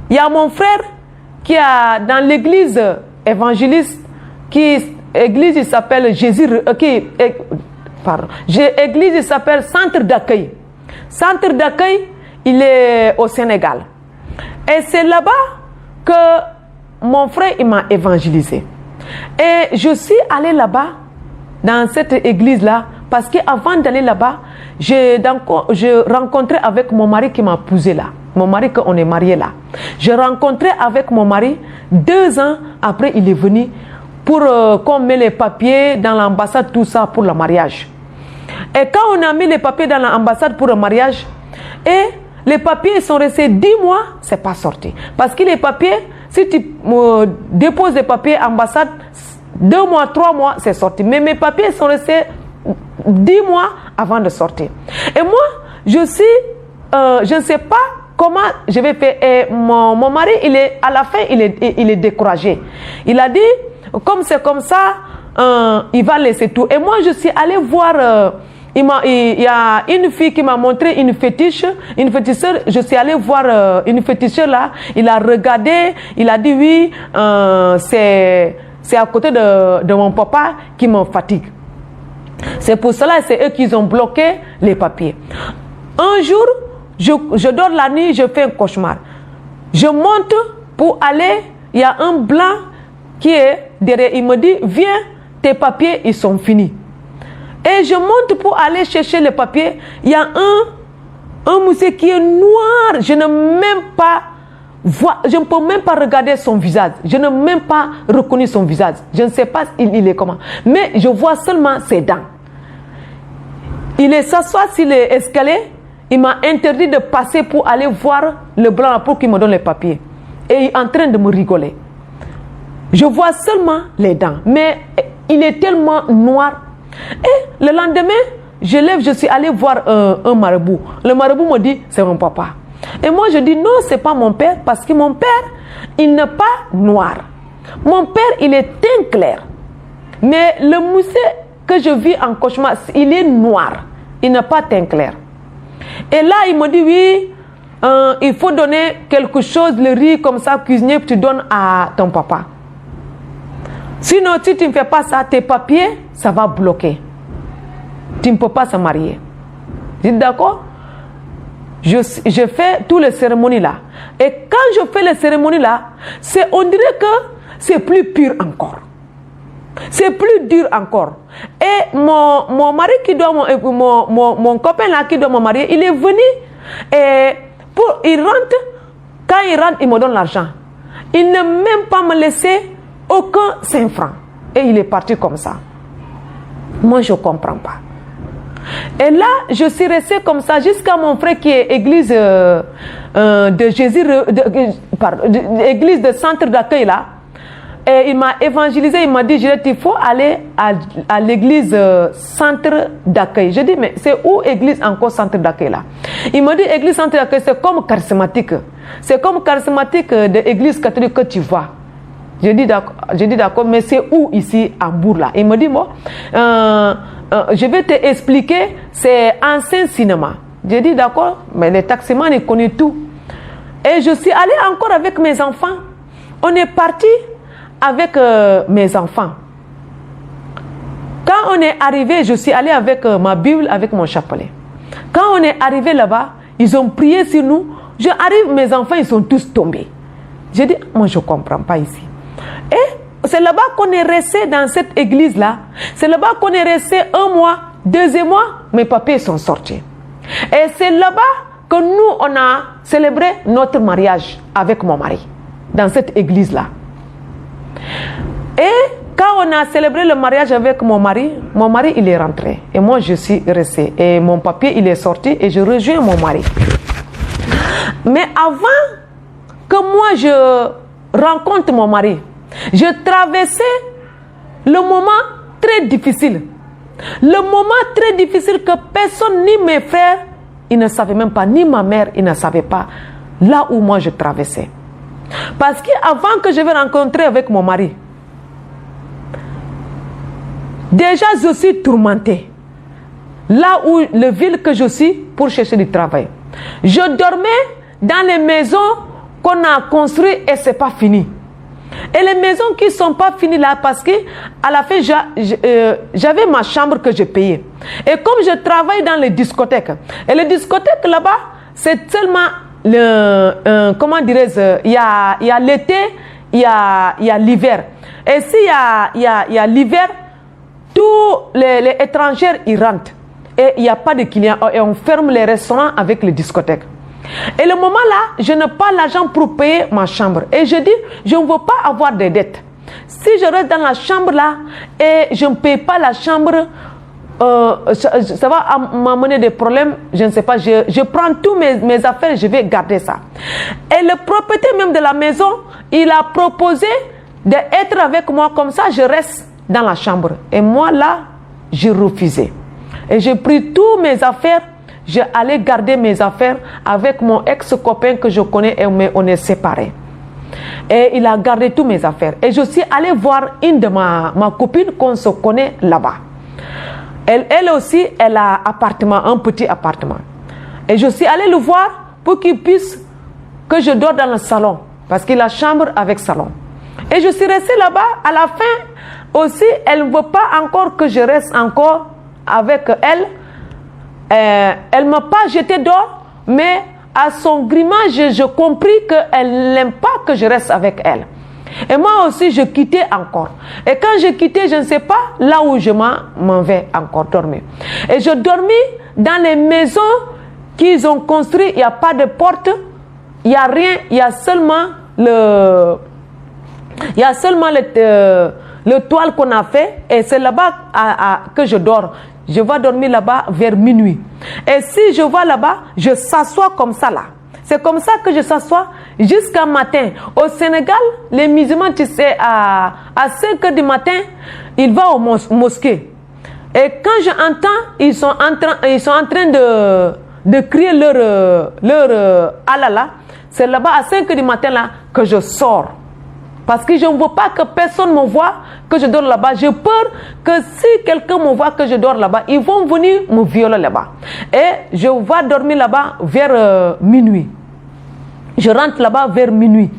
[SPEAKER 1] il y a mon frère qui est dans l'église évangéliste, l'église il s'appelle l'église il s'appelle Centre d'accueil. Centre d'accueil, il est au Sénégal. Et c'est là-bas que mon frère il m'a évangélisé. Et je suis allée là-bas, dans cette église-là, parce qu'avant d'aller là-bas, je rencontrais avec mon mari qui m'a épousé là. Mon mari, qu'on est marié là. Je rencontrais avec mon mari, 2 ans après, il est venu pour qu'on mette les papiers dans l'ambassade, tout ça pour le mariage. Et quand on a mis les papiers dans l'ambassade pour le mariage, et les papiers sont restés 10 mois, c'est pas sorti. Parce que les papiers, si tu déposes les papiers à l'ambassade, 2 mois, 3 mois, c'est sorti. Mais mes papiers sont restés 10 mois avant de sortir. Et moi, je ne sais pas comment je vais faire. Et mon mari, à la fin, il est découragé. Il a dit, comme c'est comme ça, il va laisser tout. Et moi, je suis allée voir, il y a une fille qui m'a montré une féticheur. Je suis allée voir une féticheur là. Il a regardé, il a dit oui, c'est à côté de mon papa qui me fatigue. C'est pour cela, c'est eux qui ont bloqué les papiers. Un jour, je dors la nuit, je fais un cauchemar. Je monte pour aller, il y a un blanc qui est derrière, il me dit, viens, tes papiers, ils sont finis. Et je monte pour aller chercher les papiers. Il y a un monsieur qui est noir. Je ne peux même pas regarder son visage. Je n'ai même pas reconnu son visage. Je ne sais pas il est comment. Mais je vois seulement ses dents. Il est s'assoit sur l'escalier. Il m'a interdit de passer pour aller voir le blanc pour qu'il me donne les papiers. Et il est en train de me rigoler. Je vois seulement les dents. Mais il est tellement noir. Et le lendemain, je suis allé voir un marabout. Le marabout me dit, c'est mon papa. Et moi, je dis, non, c'est pas mon père, parce que mon père, il n'est pas noir. Mon père, il est teint clair. Mais le monsieur que je vis en cauchemar, il est noir. Il n'est pas teint clair. Et là, il me dit, oui, il faut donner quelque chose, le riz comme ça, cuisiner, tu donnes à ton papa. Sinon, si tu ne fais pas ça, tes papiers, ça va bloquer. Tu ne peux pas se marier. Vous êtes d'accord? Je fais toutes les cérémonies là. Et quand je fais les cérémonies là, on dirait que c'est plus pur encore. C'est plus dur encore. Et mon mari qui doit, mon copain là qui doit me marier, il est venu et il rentre. Quand il rentre, il me donne l'argent. Il ne même pas me laisser aucun 5 francs. Et il est parti comme ça. Moi, je ne comprends pas. Et là, je suis restée comme ça jusqu'à mon frère qui est église de Jésus, église de centre d'accueil là. Et il m'a évangélisé, il m'a dit, il faut aller à l'église centre d'accueil. Je dis, mais c'est où église encore centre d'accueil là? Il m'a dit, église centre d'accueil, c'est comme charismatique. C'est comme charismatique de l'église catholique que tu vois. Je dis d'accord, mais c'est où ici à Bourg là? Il me dit, bon, je vais te expliquer, c'est ancien cinéma. J'ai dit d'accord, mais les taximans ils connaissent tout. Et je suis allée encore avec mes enfants. On est parti avec mes enfants. Quand on est arrivé, je suis allée avec ma Bible, avec mon chapelet. Quand on est arrivé là-bas, ils ont prié sur nous. J'arrive, mes enfants, ils sont tous tombés. J'ai dit, moi je ne comprends pas ici. Et c'est là-bas qu'on est resté dans cette église-là. C'est là-bas qu'on est resté 1 mois, 2 mois, mes papiers sont sortis. Et c'est là-bas que nous, on a célébré notre mariage avec mon mari. Dans cette église-là. Et quand on a célébré le mariage avec mon mari, il est rentré. Et moi, je suis restée. Et mon papier, il est sorti et je rejoins mon mari. Mais avant que moi, je rencontre mon mari, je traversais le moment très difficile. Le moment très difficile que personne, ni mes frères, ils ne savaient même pas, ni ma mère, ils ne savaient pas là où moi je traversais. Parce qu'avant que je vais rencontrer avec mon mari, déjà je suis tourmentée. Là où la ville que je suis pour chercher du travail. Je dormais dans les maisons qu'on a construites et ce n'est pas fini. Et les maisons qui ne sont pas finies là, parce que à la fin, j'avais ma chambre que je payais. Et comme je travaille dans les discothèques, et les discothèques là-bas, c'est seulement, comment dirais-je, il y a l'été, il y a l'hiver. Et s'il y a l'hiver, tous les étrangers, ils rentrent. Et il n'y a pas de clients. Et on ferme les restaurants avec les discothèques. Et le moment là, je n'ai pas l'argent pour payer ma chambre. Et je dis, je ne veux pas avoir de dettes. Si je reste dans la chambre là et je ne paye pas la chambre, ça va m'amener des problèmes, je ne sais pas, je prends tous mes affaires, je vais garder ça. Et le propriétaire même de la maison, il a proposé d'être avec moi, comme ça je reste dans la chambre. Et moi là, j'ai refusé. Et j'ai pris tous mes affaires, j'ai allé garder mes affaires avec mon ex-copain que je connais et on est séparés. Et il a gardé tous mes affaires. Et je suis allée voir une de ma copine qu'on se connaît là-bas. Elle aussi, elle a un petit appartement. Et je suis allée le voir pour qu'il puisse que je dors dans le salon. Parce qu'il a chambre avec salon. Et je suis restée là-bas. À la fin aussi, elle ne veut pas encore que je reste encore avec elle. Elle ne m'a pas jeté dehors, mais à son grimage, je compris qu'elle n'aime pas que je reste avec elle. Et moi aussi, je quittais encore. Et quand je quittais, je ne sais pas là où je m'en vais encore dormir. Et je dormis dans les maisons qu'ils ont construites. Il n'y a pas de porte, il n'y a rien, il y a seulement le toile qu'on a fait. Et c'est là-bas que je dors. Je vais dormir là-bas vers minuit. Et si je vais là-bas, je s'assois comme ça là. C'est comme ça que je s'assois jusqu'à matin. Au Sénégal, les musulmans, tu sais, à 5 heures du matin, ils vont au mosquée. Et quand j'entends, ils sont en train de crier leur Allah. C'est là-bas à 5 heures du matin là que je sors. Parce que je ne veux pas que personne me voie que je dors là-bas. J'ai peur que si quelqu'un me voit que je dors là-bas, ils vont venir me violer là-bas. Et je vais dormir là-bas vers minuit. Je rentre là-bas vers minuit.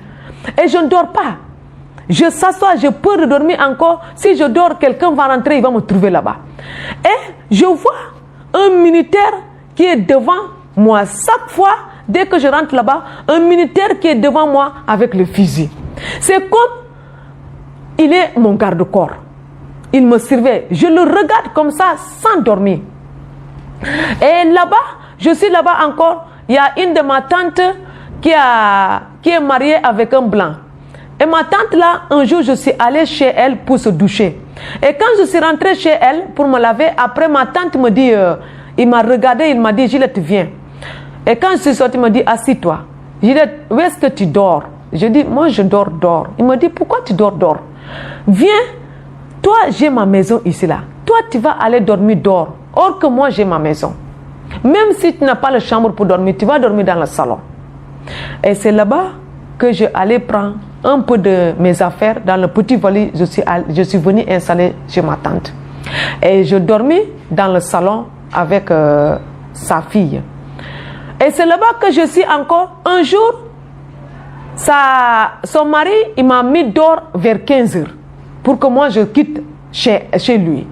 [SPEAKER 1] Et je ne dors pas. Je s'assois, j'ai peur de dormir encore. Si je dors, quelqu'un va rentrer, il va me trouver là-bas. Et je vois un militaire qui est devant moi. Chaque fois, dès que je rentre là-bas, un militaire qui est devant moi avec le fusil. C'est comme il est mon garde-corps. Il me surveille. Je le regarde comme ça, sans dormir. Et là-bas, je suis là-bas encore. Il y a une de ma tantes qui est mariée avec un blanc. Et ma tante là, un jour, je suis allée chez elle pour se doucher. Et quand je suis rentrée chez elle pour me laver, après ma tante me dit, il m'a regardé, il m'a dit, Gillette, viens. Et quand je suis sortie, il m'a dit, assis-toi. Gillette, où est-ce que tu dors? Je dis, moi je dors. Il me dit, pourquoi tu dors? Viens, toi j'ai ma maison ici là. Toi tu vas aller dormir dehors. Or que moi j'ai ma maison. Même si tu n'as pas la chambre pour dormir, tu vas dormir dans le salon. Et c'est là-bas que je allais prendre un peu de mes affaires dans le petit valise. Je suis venue installer chez ma tante. Et je dormis dans le salon avec sa fille. Et c'est là-bas que je suis encore un jour. Son mari, il m'a mis dehors vers 15 heures pour que moi je quitte chez lui.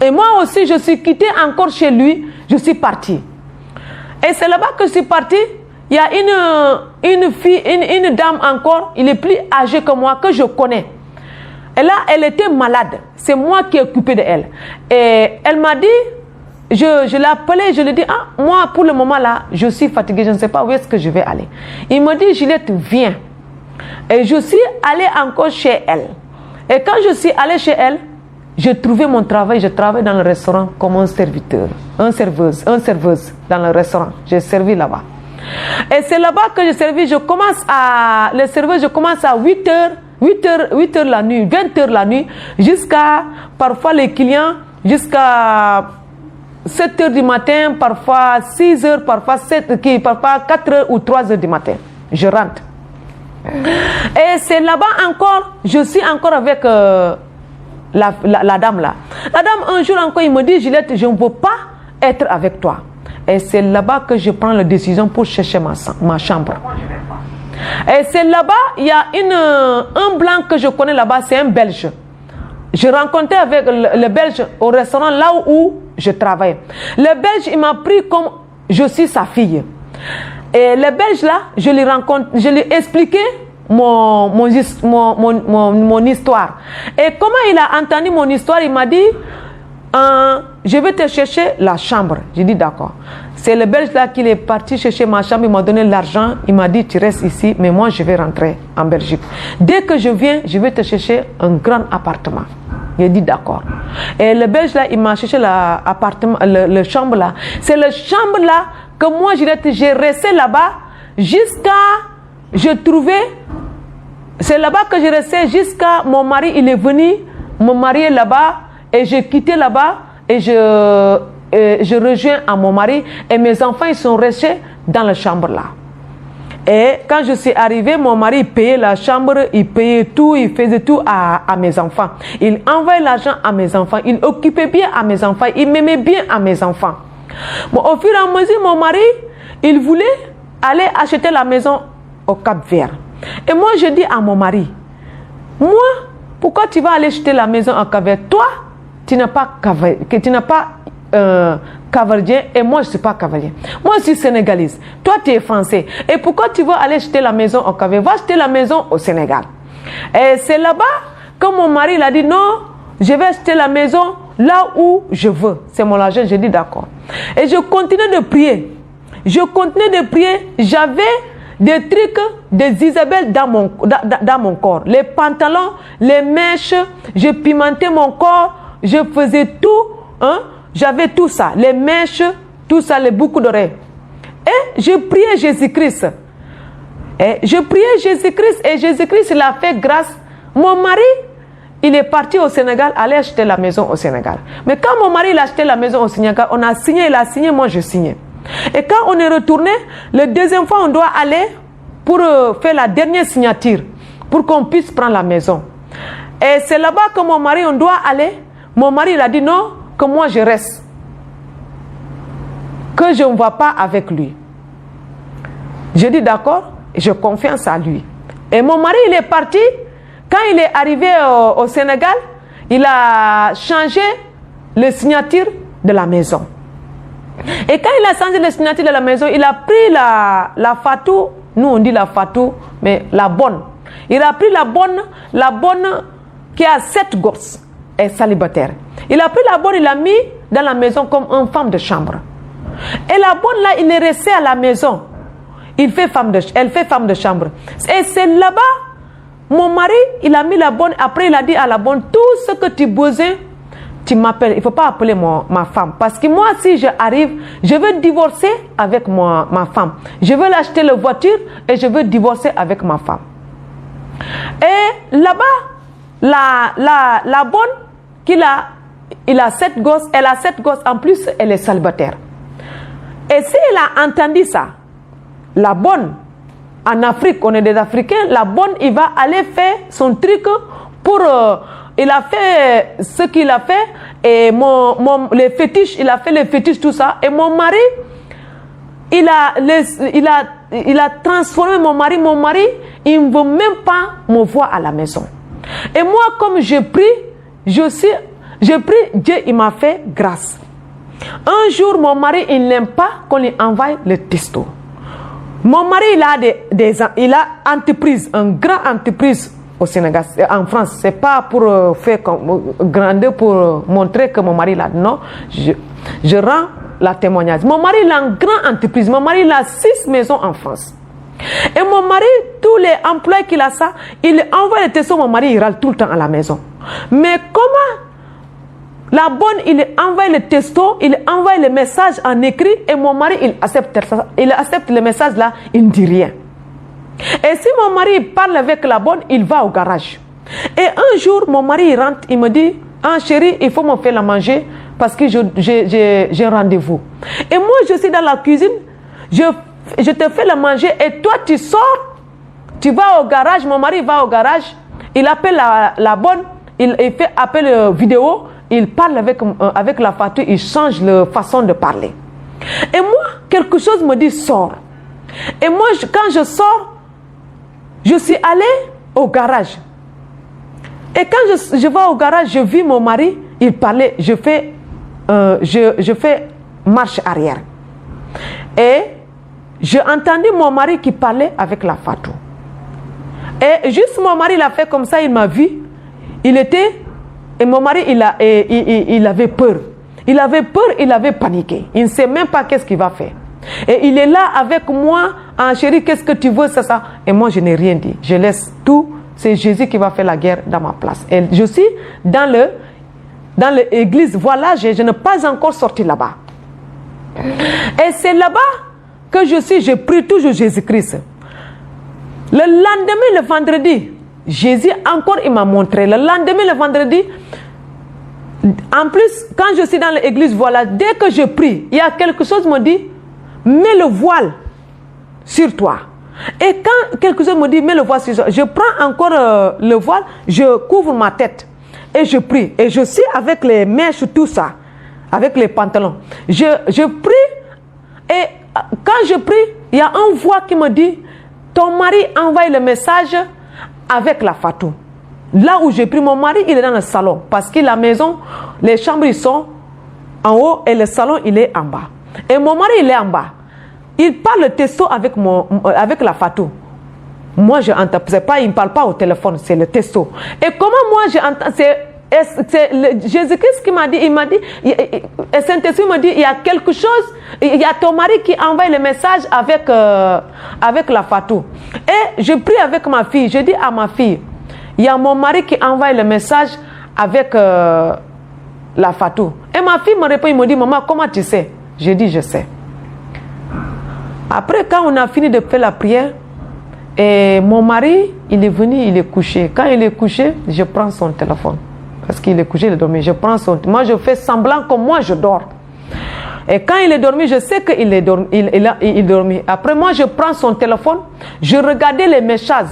[SPEAKER 1] Et moi aussi, je suis quittée encore chez lui, je suis partie. Et c'est là-bas que je suis partie. Il y a une fille, une dame encore, il est plus âgée que moi, que je connais. Et là, elle était malade. C'est moi qui ai occupé d'elle. Et elle m'a dit, je l'ai appelée, je lui ai dit, moi pour le moment là, je suis fatiguée, je ne sais pas où est-ce que je vais aller. Il me dit, Gillette, viens. Et je suis allée encore chez elle. Et quand je suis allée chez elle, j'ai trouvé mon travail, je travaille dans le restaurant comme un serviteur, une serveuse dans le restaurant. J'ai servi là-bas. Et c'est là-bas que j'ai servi, le serveur, je commence à 8 heures la nuit, 20 heures la nuit, jusqu'à, parfois les clients, jusqu'à 7 heures du matin, parfois 6 heures, parfois 4 heures ou 3 heures du matin. Je rentre. Et c'est là-bas encore, je suis encore avec la dame là. La dame, un jour encore, il me dit, Gillette, je ne veux pas être avec toi. Et c'est là-bas que je prends la décision pour chercher ma chambre. Et c'est là-bas, il y a un blanc que je connais là-bas, c'est un Belge. Je rencontrais avec le Belge au restaurant là où je travaille. Le Belge, il m'a pris comme je suis sa fille. Et le Belge là, je lui ai expliqué mon histoire. Et comment il a entendu mon histoire, il m'a dit, je vais te chercher la chambre. J'ai dit d'accord. C'est le Belge là qui est parti chercher ma chambre, il m'a donné l'argent, il m'a dit tu restes ici, mais moi je vais rentrer en Belgique. Dès que je viens, je vais te chercher un grand appartement. J'ai dit d'accord. Et le Belge là, il m'a cherché l'appartement, le chambre là. C'est le chambre là que moi j'ai resté là-bas jusqu'à je trouvais. C'est là-bas que j'ai resté jusqu'à mon mari, il est venu me marier là-bas et j'ai quitté là-bas et je rejoins à mon mari et mes enfants ils sont restés dans la chambre là. Et quand je suis arrivée, mon mari payait la chambre, il payait tout, il faisait tout à mes enfants. Il envoyait l'argent à mes enfants, il occupait bien à mes enfants, il m'aimait bien à mes enfants. Bon, au fur et à mesure, mon mari, il voulait aller acheter la maison au Cap-Vert. Et moi, je dis à mon mari, moi, pourquoi tu vas aller acheter la maison au Cap-Vert? Toi, tu n'as pas Cavardien et moi je ne suis pas cavalier. Moi je suis sénégalise. Toi tu es français. Et pourquoi tu veux aller acheter la maison au Cap-Vert? Va acheter la maison au Sénégal. Et c'est là-bas que mon mari il a dit non, je vais acheter la maison là où je veux. C'est mon argent, j'ai dit d'accord. Et je continuais de prier. J'avais des trucs des Isabelle dans mon corps. Les pantalons, les mèches, je pimentais mon corps, je faisais tout, hein. J'avais tout ça, les mèches, tout ça, les boucles d'oreilles. Et je priais Jésus-Christ. Et Jésus-Christ, il a fait grâce. Mon mari, il est parti au Sénégal, aller acheter la maison au Sénégal. Mais quand mon mari il a acheté la maison au Sénégal, on a signé, il a signé, moi je signais. Et quand on est retourné, le deuxième fois, on doit aller pour faire la dernière signature, pour qu'on puisse prendre la maison. Et c'est là-bas que mon mari, on doit aller. Mon mari, il a dit non, que moi je reste, que je ne vais pas avec lui. Je dis d'accord, je confiance à lui. Et mon mari il est parti. Quand il est arrivé au Sénégal, il a changé le signature de la maison. Et quand il a changé le signature de la maison, il a pris la Fatou, nous on dit la Fatou, mais la bonne. Il a pris la bonne qui a 7 gosses et célibataire. Il a pris la bonne, il l'a mis dans la maison comme une femme de chambre. Et la bonne là, il est resté à la maison. Elle fait femme de chambre. Et c'est là-bas, mon mari, il a mis la bonne. Après, il a dit à la bonne, tout ce que tu besoin, tu m'appelles. Il ne faut pas appeler ma femme. Parce que moi, si je arrive, je veux divorcer avec ma femme. Je veux l'acheter la voiture et je veux divorcer avec ma femme. Et là-bas, la bonne, il a 7 gosses, elle a 7 gosses, en plus, elle est célibataire. Et s'il a entendu ça, la bonne, en Afrique, on est des Africains, la bonne, il va aller faire son truc pour... il a fait ce qu'il a fait, et les fétiches, il a fait les fétiches, tout ça, et mon mari, il a transformé mon mari, il ne veut même pas me voir à la maison. Et moi, comme je prie, Dieu, il m'a fait grâce. Un jour, mon mari, il n'aime pas qu'on lui envoie le texto. Mon mari, il a entreprise, une grande entreprise au Sénégal, en France. C'est pas pour faire grandir, pour montrer que mon mari l'a. Non, je rends la témoignage. Mon mari, il a une grande entreprise. Mon mari, il a 6 maisons en France. Et mon mari, tous les employés qu'il a ça, il envoie les textos. Mon mari, il râle tout le temps à la maison. Mais comment la bonne, il envoie le texto, il envoie le message en écrit et mon mari, il accepte le message là, il ne dit rien. Et si mon mari parle avec la bonne, il va au garage. Et un jour, mon mari il rentre, il me dit, ah chérie, il faut me faire la manger parce que j'ai rendez-vous. Et moi, je suis dans la cuisine, je te fais la manger et toi, tu sors, tu vas au garage, mon mari va au garage, il appelle la bonne, il fait appel vidéo, il parle avec la Fatou, il change la façon de parler. Et moi, quelque chose me dit, sors. Et moi, quand je sors, je suis allée au garage. Et quand je vais au garage, je vis mon mari, il parlait, je fais marche arrière. Et j'ai entendu mon mari qui parlait avec la Fatou. Et juste mon mari l'a fait comme ça, il m'a vu. Et mon mari, il avait peur. Il avait peur, il avait paniqué. Il ne sait même pas qu'est-ce qu'il va faire. Et il est là avec moi, ah chérie, qu'est-ce que tu veux, c'est ça. Et moi, je n'ai rien dit. Je laisse tout. C'est Jésus qui va faire la guerre dans ma place. Et je suis dans dans l'église, voilà, je n'ai pas encore sorti là-bas. Et c'est là-bas que je prie toujours Jésus-Christ. Le lendemain, le vendredi, Jésus encore, il m'a montré. Le lendemain, le vendredi, en plus, quand je suis dans l'église, voilà, dès que je prie, il y a quelque chose qui me dit, mets le voile sur toi. Et quand quelque chose me dit, mets le voile sur toi, je prends encore le voile, je couvre ma tête et je prie. Et je suis avec les mèches, tout ça, avec les pantalons. Je prie et quand je prie, il y a une voix qui me dit, ton mari envoie le message avec la Fatou. Là où j'ai pris mon mari, il est dans le salon. Parce que la maison, les chambres, ils sont en haut et le salon, il est en bas. Et mon mari, il est en bas. Il parle le texto avec la Fatou. Moi, je entends. C'est pas, il ne parle pas au téléphone, c'est le texto. Et comment moi, j'entends, c'est Jésus-Christ qui m'a dit, il m'a dit, Saint-Esprit m'a dit, il y a quelque chose, il y a ton mari qui envoie le message avec la Fatou. Et je prie avec ma fille, je dis à ma fille, il y a mon mari qui envoie le message avec la Fatou. Et ma fille me répond, il me dit, maman, comment tu sais? Je dis, je sais. Après, quand on a fini de faire la prière, et mon mari, il est venu, il est couché. Quand il est couché, je prends son téléphone. Parce qu'il est couché, il est dormi. Je prends son... Moi, je fais semblant comme moi, je dors. Et quand il est dormi, je sais qu'il est dormi. Il dormi. Après, moi, je prends son téléphone, je regardais les messages.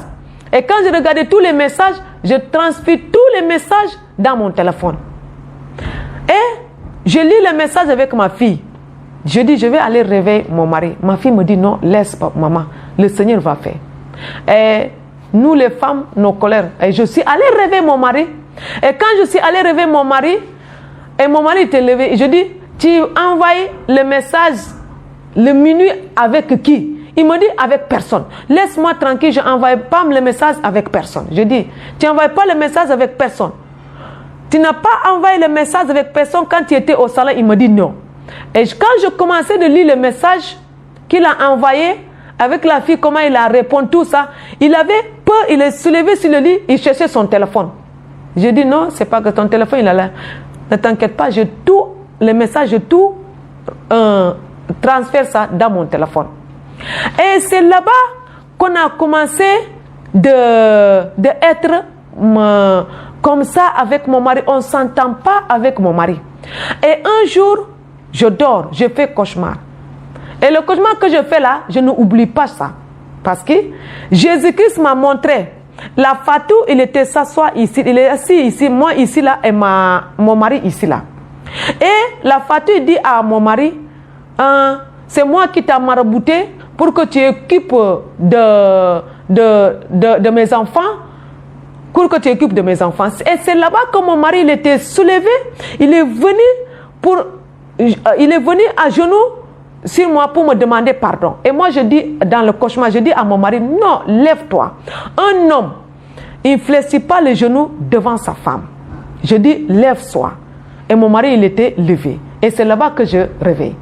[SPEAKER 1] Et quand je regardais tous les messages, je transfère tous les messages dans mon téléphone. Et je lis les messages avec ma fille. Je dis, je vais aller réveiller mon mari. Ma fille me dit, non, laisse pas, maman. Le Seigneur va faire. Et nous, les femmes, nos colères. Et je suis allée réveiller mon mari. Et quand je suis allée réveiller mon mari, et mon mari était levé, je dis, tu envoies le message le minuit avec qui? Il me dit, avec personne. Laisse-moi tranquille, je n'envoie pas le message avec personne. Je dis, tu n'envoies pas le message avec personne. Tu n'as pas envoyé le message avec personne quand tu étais au salon. Il me dit non. Et quand je commençais de lire le message qu'il a envoyé, avec la fille, comment il a répondu, tout ça, il avait peur, il est soulevé sur le lit, il cherchait son téléphone. J'ai dit non, c'est pas que ton téléphone, il a là. Ne t'inquiète pas, les messages, je tout transfère ça dans mon téléphone. Et c'est là-bas qu'on a commencé d'être comme ça avec mon mari. On ne s'entend pas avec mon mari. Et un jour, je dors, je fais cauchemar. Et le cauchemar que je fais là, je n'oublie pas ça. Parce que Jésus-Christ m'a montré. La Fatou, il était s'asseoir ici. Il est assis ici, moi ici là, et mon mari ici là. Et la Fatou dit à mon mari, c'est moi qui t'ai marabouté pour que tu occupes de mes enfants. Pour que tu occupes de mes enfants. Et c'est là-bas que mon mari, il était soulevé. Il est venu à genoux sur moi pour me demander pardon. Et moi, je dis, dans le cauchemar, je dis à mon mari, non, lève-toi. Un homme, il ne fléchit pas les genoux devant sa femme. Je dis, lève-toi. Et mon mari, il était levé. Et c'est là-bas que je réveille.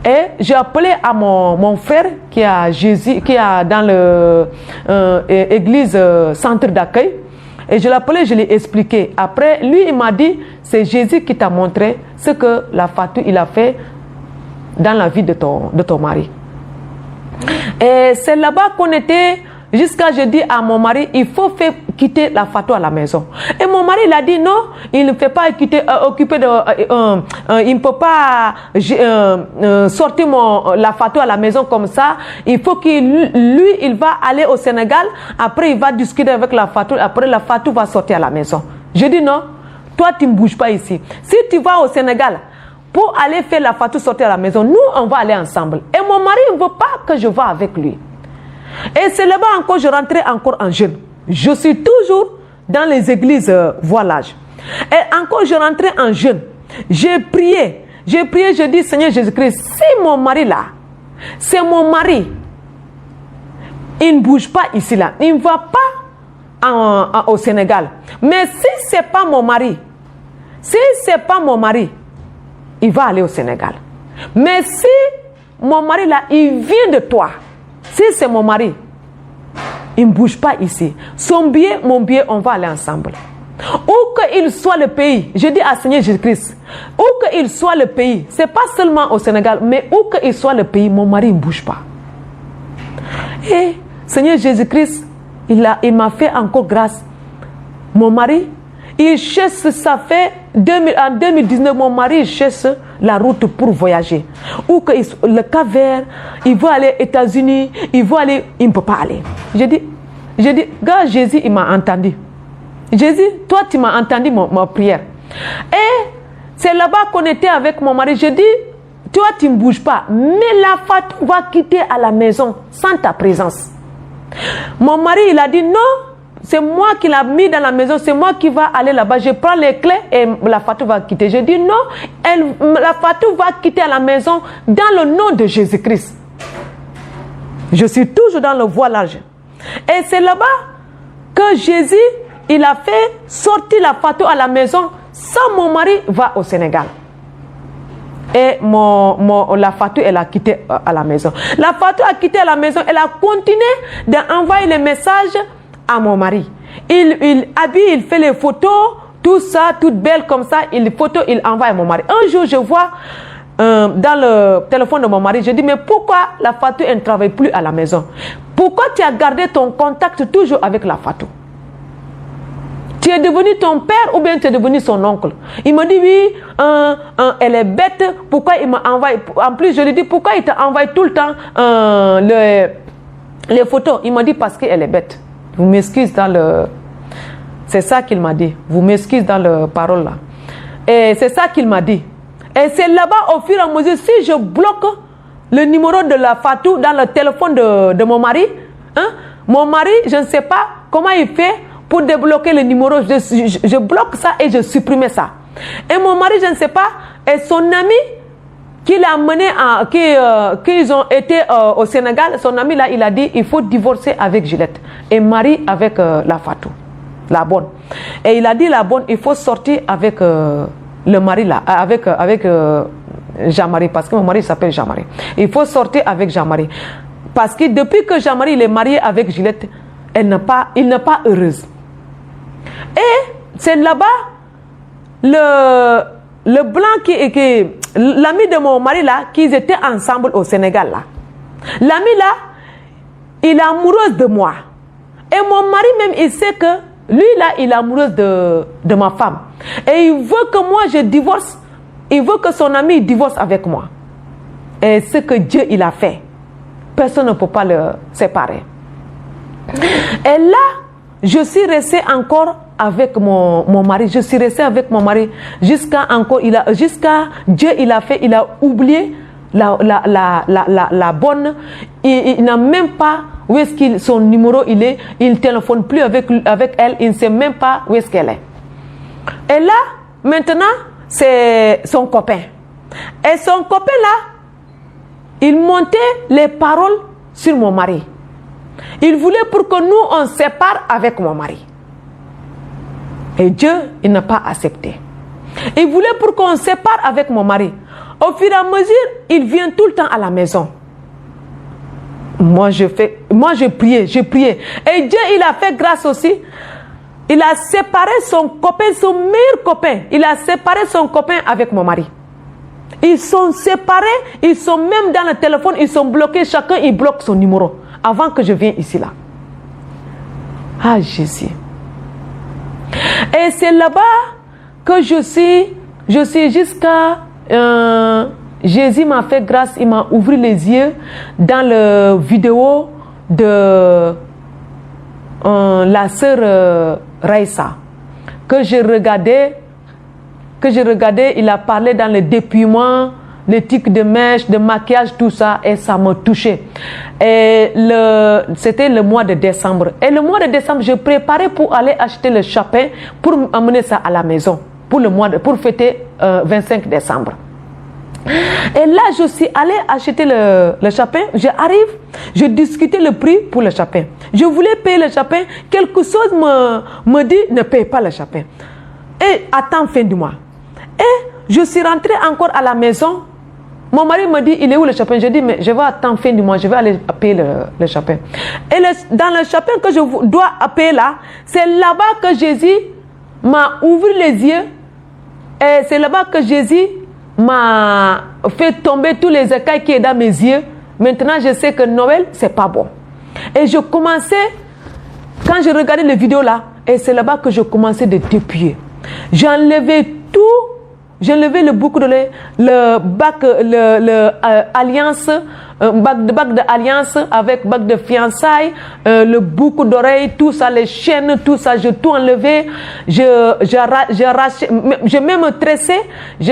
[SPEAKER 1] Et j'ai appelé à mon frère qui a dans l'église centre d'accueil. Et je l'ai appelé, je l'ai expliqué. Après, lui, il m'a dit, c'est Jésus qui t'a montré ce que la Fatou, il a fait dans la vie de ton mari. Et c'est là-bas qu'on était, jusqu'à je dis à mon mari, il faut faire quitter la Fatou à la maison. Et mon mari, il a dit non, il ne fait pas occuper il ne peut pas sortir la Fatou à la maison comme ça. Il faut il va aller au Sénégal, après il va discuter avec la Fatou, après la Fatou va sortir à la maison. Je dis non, toi tu ne bouges pas ici. Si tu vas au Sénégal, pour aller faire la Fatou sortir à la maison, nous, on va aller ensemble. Et mon mari ne veut pas que je vá avec lui. Et c'est là-bas encore, je rentrais encore en jeûne. Je suis toujours dans les églises voilage. Et encore, je rentrais en jeûne. J'ai prié, je dis, Seigneur Jésus-Christ, si mon mari là, c'est mon mari, il ne bouge pas ici là, il ne va pas au Sénégal. Mais si ce n'est pas mon mari, il va aller au Sénégal. Mais si mon mari là, il vient de toi, si c'est mon mari, il ne bouge pas ici. Son billet, mon billet, on va aller ensemble. Où qu'il soit le pays, je dis à Seigneur Jésus-Christ, où qu'il soit le pays, c'est pas seulement au Sénégal, mais où qu'il soit le pays, mon mari ne bouge pas. Et Seigneur Jésus-Christ, il m'a fait encore grâce. Mon mari, il cherche, ça fait en 2019, mon mari cherche la route pour voyager. Ou que le Cap-Vert, il veut aller aux États-Unis, il veut aller, il ne peut pas aller. J'ai dit, gars, Jésus, il m'a entendu. Jésus, toi, tu m'as entendu ma prière. Et c'est là-bas qu'on était avec mon mari. Je dis, toi, tu ne bouges pas. Mais la Fatou va quitter à la maison sans ta présence. Mon mari, il a dit non. C'est moi qui l'ai mis dans la maison. C'est moi qui va aller là-bas. Je prends les clés et la Fatou va quitter. Je dis non. La Fatou va quitter à la maison dans le nom de Jésus-Christ. Je suis toujours dans le voilage. Et c'est là-bas que Jésus, il a fait sortir la Fatou à la maison sans mon mari va au Sénégal. Et la Fatou, elle a quitté à la maison. La Fatou a quitté à la maison. Elle a continué d'envoyer les messages à mon mari. Il habille, il fait les photos, tout ça, toute belle comme ça. Il envoie à mon mari. Un jour, je vois dans le téléphone de mon mari, je dis, mais pourquoi la Fatou, elle ne travaille plus à la maison? Pourquoi tu as gardé ton contact toujours avec la Fatou? Tu es devenu ton père ou bien tu es devenu son oncle? Il me dit oui, elle est bête. Pourquoi il m'a envoyé? En plus, je lui dis pourquoi il t'a envoyé tout le temps les photos? Il m'a dit parce qu'elle est bête. Vous m'excusez dans le... C'est ça qu'il m'a dit. Vous m'excusez dans le parole là. Et c'est ça qu'il m'a dit. Et c'est là-bas au fur et à mesure, si je bloque le numéro de la Fatou dans le téléphone de mon mari, hein, mon mari, je ne sais pas comment il fait pour débloquer le numéro. Je bloque ça et je supprime ça. Et mon mari, je ne sais pas, et son ami qui l'a amené, qu'ils ont été au Sénégal, son ami là, il a dit, il faut divorcer avec Gillette et marier avec la Fatou, la bonne. Et il a dit, la bonne, il faut sortir avec le mari là, avec Jean-Marie, parce que mon mari s'appelle Jean-Marie. Il faut sortir avec Jean-Marie. Parce que depuis que Jean-Marie il est marié avec Gillette, il n'est pas heureuse. Et c'est là-bas, le blanc l'ami de mon mari là, qu'ils étaient ensemble au Sénégal là. L'ami là, il est amoureuse de moi. Et mon mari même, il sait que lui là, il est amoureuse de ma femme. Et il veut que moi je divorce. Il veut que son ami divorce avec moi. Et ce que Dieu il a fait, personne ne peut pas le séparer. Et là, je suis restée encore avec mon mari. Je suis restée avec mon mari jusqu'à Dieu il a fait, il a oublié la bonne. Il n'a même pas où est-ce son numéro il est. Il ne téléphone plus avec elle. Il ne sait même pas où est-ce qu'elle est. Et là, maintenant, c'est son copain. Et son copain là, il montait les paroles sur mon mari. Il voulait pour que nous, on se sépare avec mon mari. Et Dieu, il n'a pas accepté. Il voulait pour qu'on se sépare avec mon mari. Au fur et à mesure, il vient tout le temps à la maison. Moi, je priais. Et Dieu, il a fait grâce aussi. Il a séparé son copain, son meilleur copain. Il a séparé son copain avec mon mari. Ils sont séparés, ils sont même dans le téléphone, ils sont bloqués. Chacun, il bloque son numéro. Avant que je vienne ici là. Ah Jésus. Et c'est là-bas que je suis jusqu'à... Jésus m'a fait grâce, il m'a ouvert les yeux dans la vidéo de la sœur Raïssa. Que je regardais, il a parlé dans le dépouillement, les tics de mèche, de maquillage, tout ça, et ça m'a touché. Et c'était le mois de décembre. Et le mois de décembre, je préparais pour aller acheter le chapin pour amener ça à la maison pour fêter 25 décembre. Et là, je suis allée acheter le chapin. J'arrive, je discutais le prix pour le chapin. Je voulais payer le chapin. Quelque chose me dit, ne paye pas le chapin. Et attends fin du mois. Et je suis rentrée encore à la maison. Mon mari me dit, il est où le chapin? Je dis, mais je vais attendre fin du mois, je vais aller payer le chapin. Et dans le chapin que je dois payer là, c'est là-bas que Jésus m'a ouvert les yeux et c'est là-bas que Jésus m'a fait tomber tous les écailles qui sont dans mes yeux. Maintenant, je sais que Noël, c'est pas bon. Et je commençais, quand je regardais les vidéos là, et c'est là-bas que je commençais de dépouiller. J'enlevais tout, j'enlevais le boucle de lait, le bac, alliance, bac d'alliance avec bac de fiançailles, le boucle d'oreille, tout ça, les chaînes, tout ça, je tout enlevé, je même tressé, je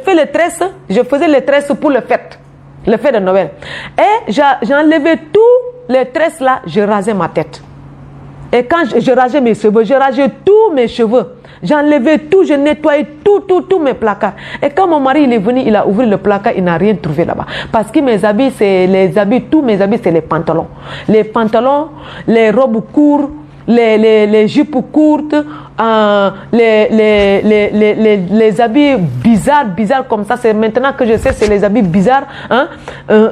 [SPEAKER 1] fais les tresses, je faisais les tresses pour le fête de Noël. Et j'enlevais tous les tresses là, je rasais ma tête. Et quand je rageais mes cheveux, je rageais tous mes cheveux. J'enlevais tout, je nettoyais tous mes placards. Et quand mon mari il est venu, il a ouvert le placard, il n'a rien trouvé là-bas. Parce que mes habits, c'est les habits, tous mes habits, c'est les pantalons. Les pantalons, les robes courtes, les jupes courtes, les habits bizarres comme ça. C'est maintenant que je sais, c'est les habits bizarres. Hein?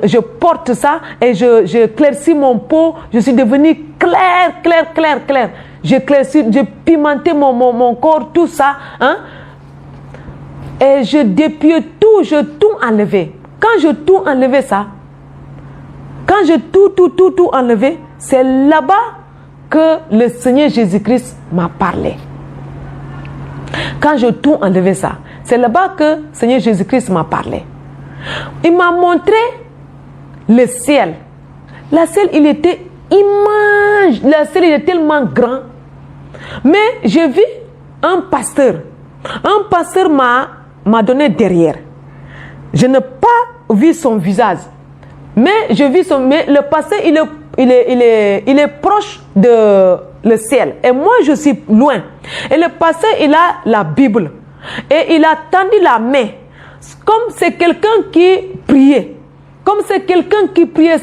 [SPEAKER 1] Je porte ça et je claircis mon peau. Je suis devenue clair. J'ai pimenté mon corps, tout ça. Hein? Et je dépouille tout, je tout enlevé. Quand je tout enlevé ça, quand je tout enlevé, c'est là-bas que le Seigneur Jésus-Christ m'a parlé. Quand je tout enlevé ça, c'est là-bas que le Seigneur Jésus-Christ m'a parlé. Il m'a montré le ciel. Le ciel, il était immense. Le ciel, il est tellement grand. Mais j'ai vu un pasteur. Un pasteur m'a donné derrière. Je n'ai pas vu son visage. Mais le pasteur, il est proche de le ciel. Et moi, je suis loin. Et le pasteur, il a la Bible. Et il a tendu la main. Comme c'est quelqu'un qui priait. Comme c'est quelqu'un qui priait.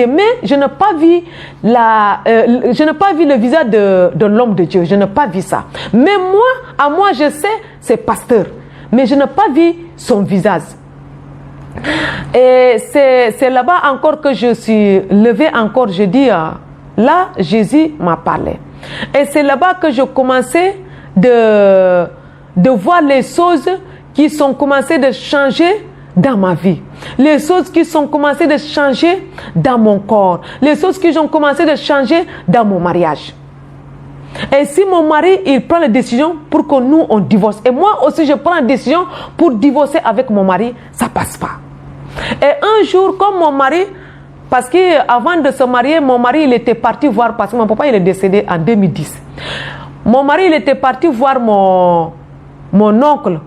[SPEAKER 1] Mais je n'ai pas vu le visage de l'homme de Dieu. Je n'ai pas vu ça. Mais moi, je sais, c'est pasteur. Mais je n'ai pas vu son visage. Et c'est là-bas encore que je suis levée encore. Je dis, là, Jésus m'a parlé. Et c'est là-bas que je commençais de voir les choses qui sont commencées de changer dans ma vie. Les choses qui sont commencées de changer dans mon corps. Les choses qui ont commencé de changer dans mon mariage. Et si mon mari, il prend la décision pour que nous, on divorce. Et moi aussi, je prends la décision pour divorcer avec mon mari, ça passe pas. Et un jour, comme mon mari, parce qu'avant de se marier, mon mari, il était parti voir, parce que mon papa, il est décédé en 2010. Mon mari, il était parti voir mon oncle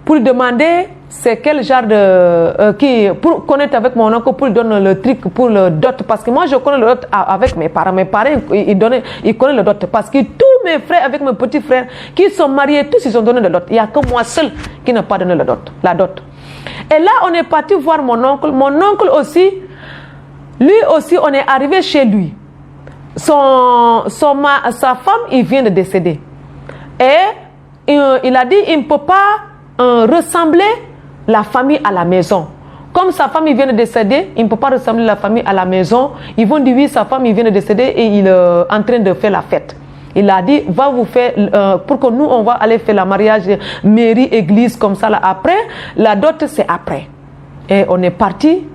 [SPEAKER 1] pour lui demander c'est quel genre de... pour connaître avec mon oncle, pour lui donner le truc, pour le dot. Parce que moi, je connais le dot avec mes parents. Mes parents, ils connaissent le dot. Parce que tous mes frères, avec mes petits frères, qui sont mariés, tous, ils ont donné le dot. Il n'y a que moi seul qui n'a pas donné le dot, la dot. Et là, on est parti voir mon oncle. Mon oncle aussi, lui aussi, on est arrivé chez lui. Sa femme, il vient de décéder. Et il a dit, il ne peut pas ressembler la famille à la maison. Comme sa femme, il vient de décéder, il ne peut pas ressembler la famille à la maison. Ils vont dire, oui, sa femme, il vient de décéder et il est en train de faire la fête. Il a dit, va vous faire, pour que nous, on va aller faire le mariage, mairie, église, comme ça. Là. Après, la dot, c'est après. Et on est parti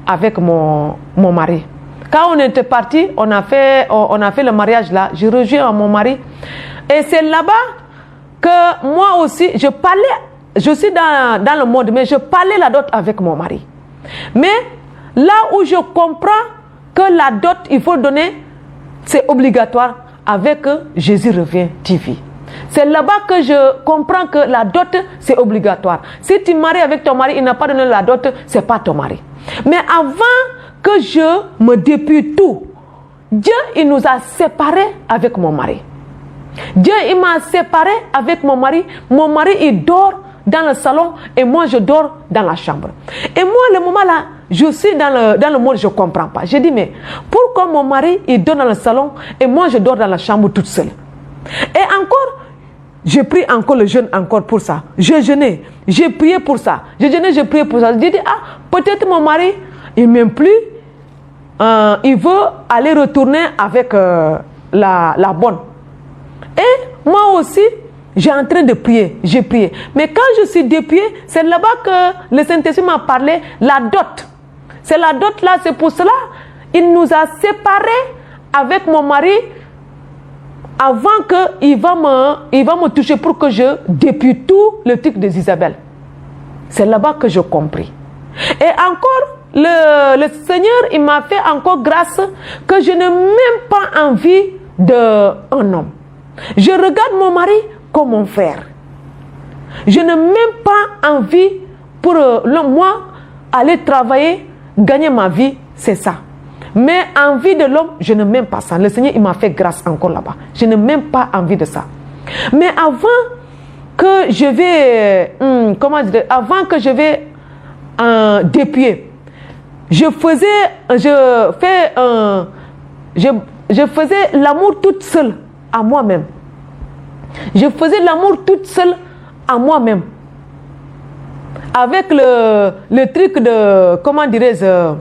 [SPEAKER 1] avec mon mari. Quand on était parti, on a fait le mariage là. J'ai rejoint mon mari. Et c'est là-bas que moi aussi, je parlais, je suis dans le mode, mais je parlais la dot avec mon mari. Mais là où je comprends que la dot, il faut donner, c'est obligatoire. Avec Jésus revient TV. C'est là-bas que je comprends que la dot, c'est obligatoire. Si tu maries avec ton mari, il n'a pas donné la dot, c'est pas ton mari. Mais avant que je me dépouille tout, Dieu, il nous a séparés avec mon mari. Dieu, il m'a séparé avec mon mari. Mon mari, il dort dans le salon et moi, je dors dans la chambre. Et moi, le moment là, je suis dans le monde, je ne comprends pas. Je dis, mais pourquoi mon mari, il dort dans le salon et moi, je dors dans la chambre toute seule? Et encore, j'ai pris encore le jeûne encore pour ça. J'ai jeûné, j'ai prié pour ça. J'ai jeûné, j'ai prié pour ça. J'ai dit, peut-être mon mari, il ne m'aime plus. Il veut aller retourner avec la bonne. Et moi aussi, j'ai en train de prier, j'ai prié. Mais quand je suis dépouillée, c'est là-bas que le Saint-Esprit m'a parlé, la dot. C'est la dot là, c'est pour cela, il nous a séparés avec mon mari avant qu'il va me toucher pour que je dépouille tout le truc des Isabelle. C'est là-bas que j'ai compris. Et encore, le Seigneur, il m'a fait encore grâce que je n'ai même pas envie d'un homme. Je regarde mon mari comme mon frère. Je n'ai même pas envie pour moi aller travailler, gagner ma vie, c'est ça. Mais envie de l'homme, je n'ai même pas ça. Le Seigneur, il m'a fait grâce encore là-bas. Je n'ai même pas envie de ça. Mais avant que je vais, dépouiller, je faisais l'amour toute seule à moi-même. Je faisais l'amour toute seule à moi-même. Avec le truc de, comment dirais-je,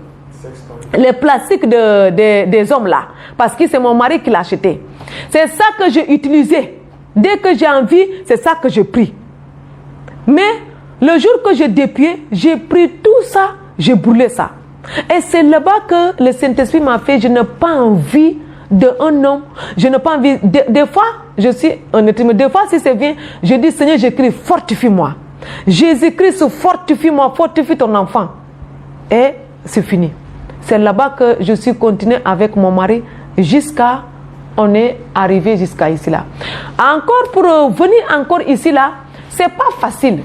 [SPEAKER 1] les plastiques des hommes là. Parce que c'est mon mari qui l'a acheté. C'est ça que j'ai utilisé. Dès que j'ai envie, c'est ça que je prie. Mais le jour que j'ai dépouillé, j'ai pris tout ça, j'ai brûlé ça. Et c'est là-bas que le Saint-Esprit m'a fait, je n'ai pas envie d'un homme. Je n'ai pas envie. Des fois, je suis honnête, mais des fois, si c'est bien, je dis, Seigneur, j'écris, fortifie-moi. Jésus-Christ, fortifie-moi, fortifie ton enfant. Et c'est fini. C'est là-bas que je suis continué avec mon mari jusqu'à on est arrivé jusqu'à ici là. Encore pour venir encore ici là, c'est pas facile.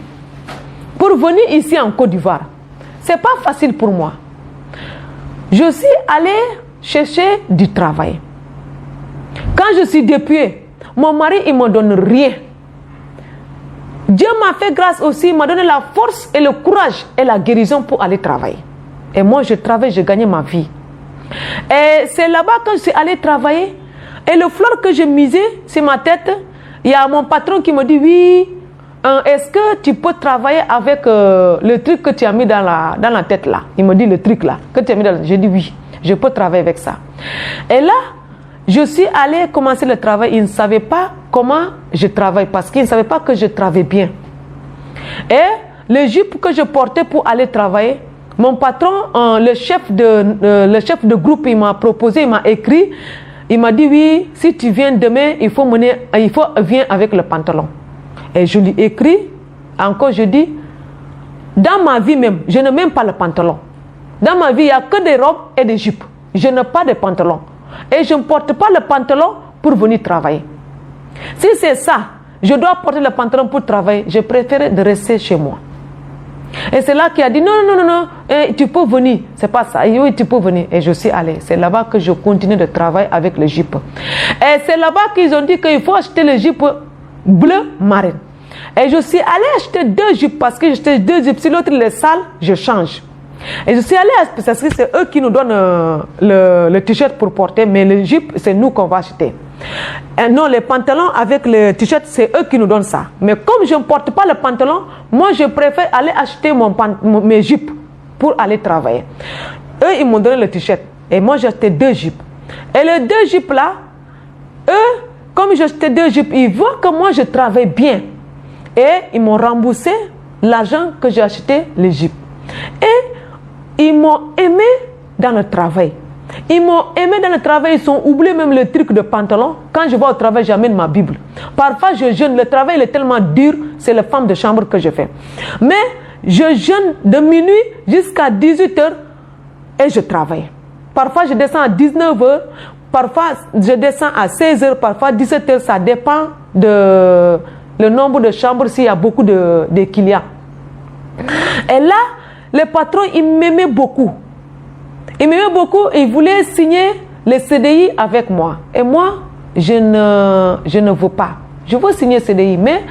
[SPEAKER 1] Pour venir ici en Côte d'Ivoire, c'est pas facile pour moi. Je suis allée chercher du travail. Quand je suis dépouillée, mon mari il me donne rien. Dieu m'a fait grâce aussi, il m'a donné la force et le courage et la guérison pour aller travailler. Et moi, je travaille, je gagne ma vie. Et c'est là-bas que je suis allée travailler. Et le fleur que j'ai misé sur ma tête, il y a mon patron qui me dit, oui, est-ce que tu peux travailler avec le truc que tu as mis dans la tête là? Il me dit le truc là, que tu as mis dans la tête. J'ai dit oui, je peux travailler avec ça. Et là, je suis allée commencer le travail. Il ne savait pas comment je travaille parce qu'il ne savait pas que je travaillais bien. Et le jupe que je portais pour aller travailler, mon patron, le chef de groupe, il m'a proposé, il m'a écrit, il m'a dit oui, si tu viens demain, viens avec le pantalon. Et je lui écris, encore je dis, dans ma vie même, je n'ai même pas le pantalon. Dans ma vie, il n'y a que des robes et des jupes. Je n'ai pas de pantalon. Et je ne porte pas le pantalon pour venir travailler. Si c'est ça, je dois porter le pantalon pour travailler, je préfère de rester chez moi. Et c'est là qu'il a dit non, tu peux venir. C'est pas ça. Oui, tu peux venir. Et je suis allée. C'est là-bas que je continue de travailler avec le jupe. Et c'est là-bas qu'ils ont dit qu'il faut acheter le jupe bleu marine. Et je suis allée acheter 2 jupes parce que j'achetais 2 jupes. Si l'autre est sale, je change. Et je suis allée parce que c'est eux qui nous donnent le t-shirt pour porter, mais le jupe, c'est nous qu'on va acheter. Et non, les pantalons avec le t-shirt, c'est eux qui nous donnent ça. Mais comme je ne porte pas le pantalon, moi, je préfère aller acheter mes jupes pour aller travailler. Eux, ils m'ont donné le t-shirt. Et moi, j'ai acheté 2 jupes. Et les 2 jupes là, eux, comme j'ai acheté 2 jupes, ils voient que moi, je travaille bien. Et ils m'ont remboursé l'argent que j'ai acheté les jupes. Et ils m'ont aimé dans le travail. Ils m'ont aimé dans le travail, ils ont oublié même le truc de pantalon. Quand je vais au travail, j'amène ma Bible. Parfois, je jeûne. Le travail est tellement dur, c'est la femme de chambre que je fais. Mais je jeûne de minuit jusqu'à 18h et je travaille. Parfois, je descends à 19h, parfois, je descends à 16h, parfois 17h. Ça dépend de le nombre de chambres, s'il y a beaucoup de clients. Et là, le patron, il m'aimait beaucoup. Il m'aimait beaucoup et il voulait signer le CDI avec moi. Et moi, je ne veux pas. Je veux signer CDI, mais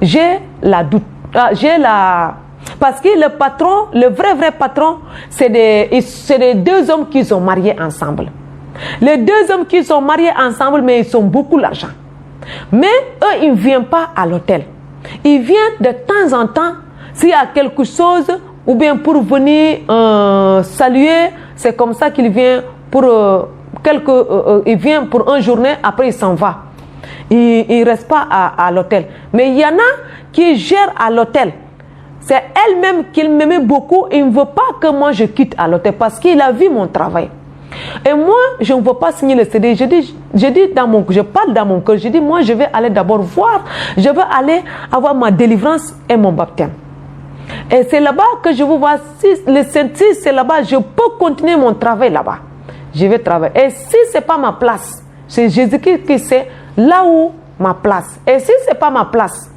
[SPEAKER 1] j'ai la doute. Parce que le patron, le vrai patron, c'est des 2 hommes qui sont mariés ensemble. Les 2 hommes qui sont mariés ensemble, mais ils ont beaucoup d'argent. Mais eux, ils ne viennent pas à l'hôtel. Ils viennent de temps en temps, s'il y a quelque chose, ou bien pour venir saluer. C'est comme ça qu'il vient pour il vient pour une journée, après il s'en va. Ils ne restent pas à l'hôtel. Mais il y en a qui gèrent à l'hôtel. C'est elle-même qu'il m'aimait beaucoup. Il ne veut pas que moi je quitte à l'hôtel parce qu'il a vu mon travail. Et moi, je ne veux pas signer le CD. Je parle dans mon cœur. Je dis, moi, je vais aller d'abord voir. Je veux aller avoir ma délivrance et mon baptême. Et c'est là-bas que je veux voir si c'est là-bas, je peux continuer mon travail là-bas. Je vais travailler. Et si ce n'est pas ma place, c'est Jésus-Christ qui sait là où ma place. Et si ce n'est pas ma place,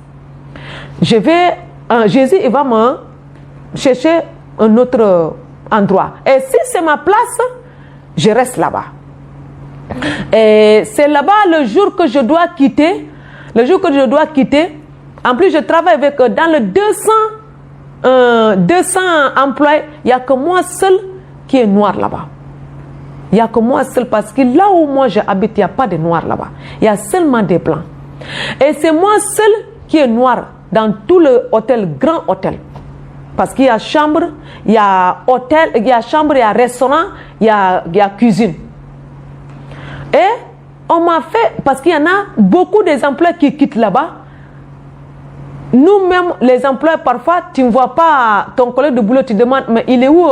[SPEAKER 1] Jésus il va me chercher un autre endroit. Et si c'est ma place, je reste là-bas. Et c'est là-bas le jour que je dois quitter. Le jour que je dois quitter. En plus, je travaille avec dans le 200 employés. Il n'y a que moi seul qui est noir là-bas. Il n'y a que moi seul parce que là où moi j'habite, il n'y a pas de noirs là-bas. Il y a seulement des blancs. Et c'est moi seul qui est noir dans tout le hôtel, grand hôtel. Parce qu'il y a chambre, il y a hôtel, il y a chambre, il y a restaurant, il y a cuisine. Et on m'a fait, parce qu'il y en a beaucoup des employés qui quittent là-bas. Nous-mêmes, les employés, parfois, tu ne vois pas ton collègue de boulot, tu demandes, mais il est où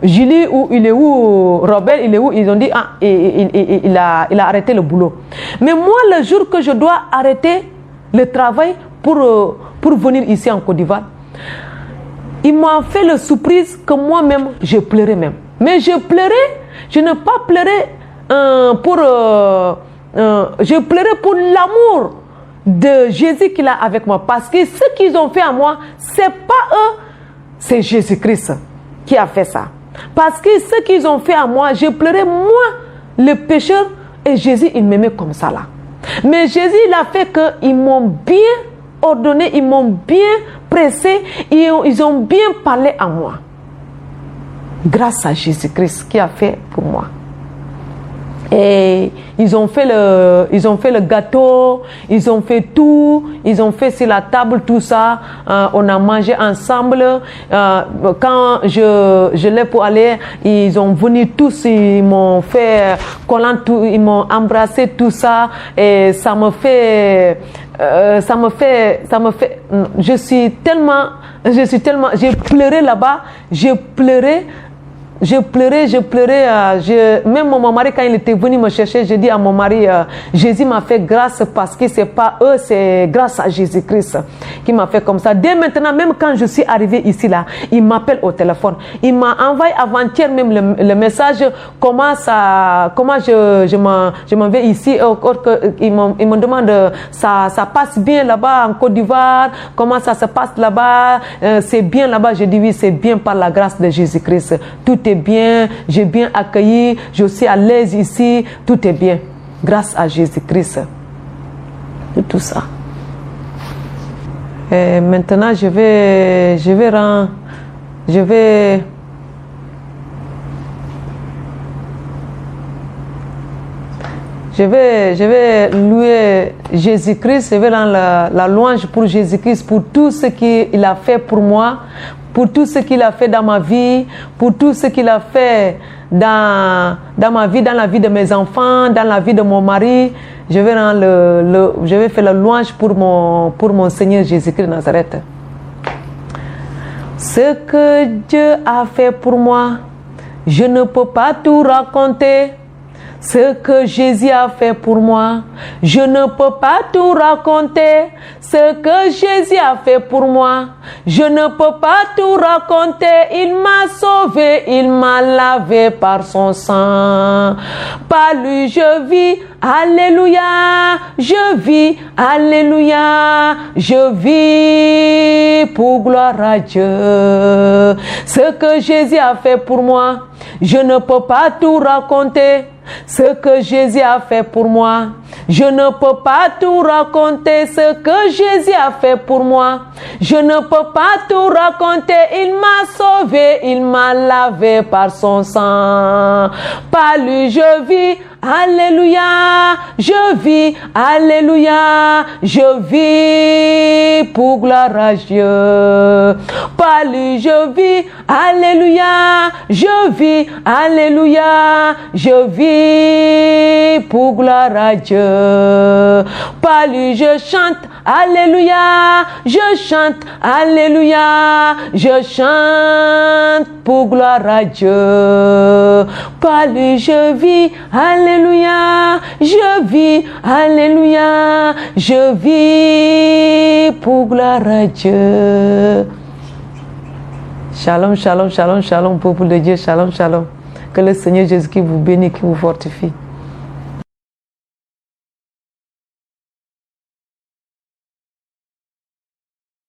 [SPEAKER 1] Julie ou il est où Robert, il est où? Ils ont dit, ah, il a arrêté le boulot. Mais moi, le jour que je dois arrêter le travail pour venir ici en Côte d'Ivoire, il m'a fait la surprise que moi-même, je pleurais même. Mais je pleurais, je ne pas pleurer je pleurais pour l'amour de Jésus qu'il a avec moi. Parce que ce qu'ils ont fait à moi, c'est pas eux, c'est Jésus-Christ qui a fait ça. Parce que ce qu'ils ont fait à moi, je pleurais moi, le pécheur, et Jésus, il m'aimait comme ça là. Mais Jésus, il a fait qu'ils m'ont bien ordonné, ils m'ont bien pressé, ils ont bien parlé à moi. Grâce à Jésus-Christ qui a fait pour moi. Et ils ont fait le gâteau, ils ont fait tout, ils ont fait sur la table tout ça, on a mangé ensemble. Quand je l'ai pour aller, ils ont venu tous, ils m'ont fait collant tout, ils m'ont embrassé tout ça, et ça me fait, j'ai pleuré là-bas, même mon mari, quand il était venu me chercher, j'ai dit à mon mari, Jésus m'a fait grâce parce que c'est pas eux, c'est grâce à Jésus-Christ qui m'a fait comme ça. Dès maintenant, même quand je suis arrivée ici là, il m'appelle au téléphone. Il m'a envoyé avant-hier même le message, comment je m'en vais ici, il me demande, ça passe bien là-bas en Côte d'Ivoire, comment ça se passe là-bas, c'est bien là-bas. Je dis oui, c'est bien par la grâce de Jésus-Christ. Tout est bien, j'ai bien accueilli, je suis à l'aise ici, tout est bien. Grâce à Jésus-Christ. Tout ça. Et maintenant, je vais louer Jésus-Christ, je vais rendre la louange pour Jésus-Christ, pour tout ce qu'il a fait pour moi, pour tout ce qu'il a fait dans ma vie, pour tout ce qu'il a fait dans ma vie, dans la vie de mes enfants, dans la vie de mon mari. Je vais faire la louange pour mon Seigneur Jésus-Christ de Nazareth. Ce que Dieu a fait pour moi, je ne peux pas tout raconter. Ce que Jésus a fait pour moi, je ne peux pas tout raconter. Ce que Jésus a fait pour moi, je ne peux pas tout raconter. Il m'a sauvé, il m'a lavé par son sang. Par lui je vis, alléluia. Je vis, alléluia. Je vis pour gloire à Dieu. Ce que Jésus a fait pour moi, je ne peux pas tout raconter. Ce que Jésus a fait pour moi, je ne peux pas tout raconter. Ce que Jésus a fait pour moi, je ne peux pas tout raconter. Il m'a sauvé, il m'a lavé par son sang. Par lui je vis, alléluia, je vis, alléluia, je vis pour gloire à Dieu. Par lui je vis, alléluia, je vis, alléluia, je vis pour gloire à Dieu. Par lui je chante, alléluia, je chante, alléluia, je chante pour gloire à Dieu. Par lui je vis, alléluia, je vis, alléluia, je vis pour gloire à Dieu. Shalom, shalom, shalom, shalom, peuple de Dieu, shalom, shalom. Que le Seigneur Jésus-Christ vous bénisse, qui vous fortifie.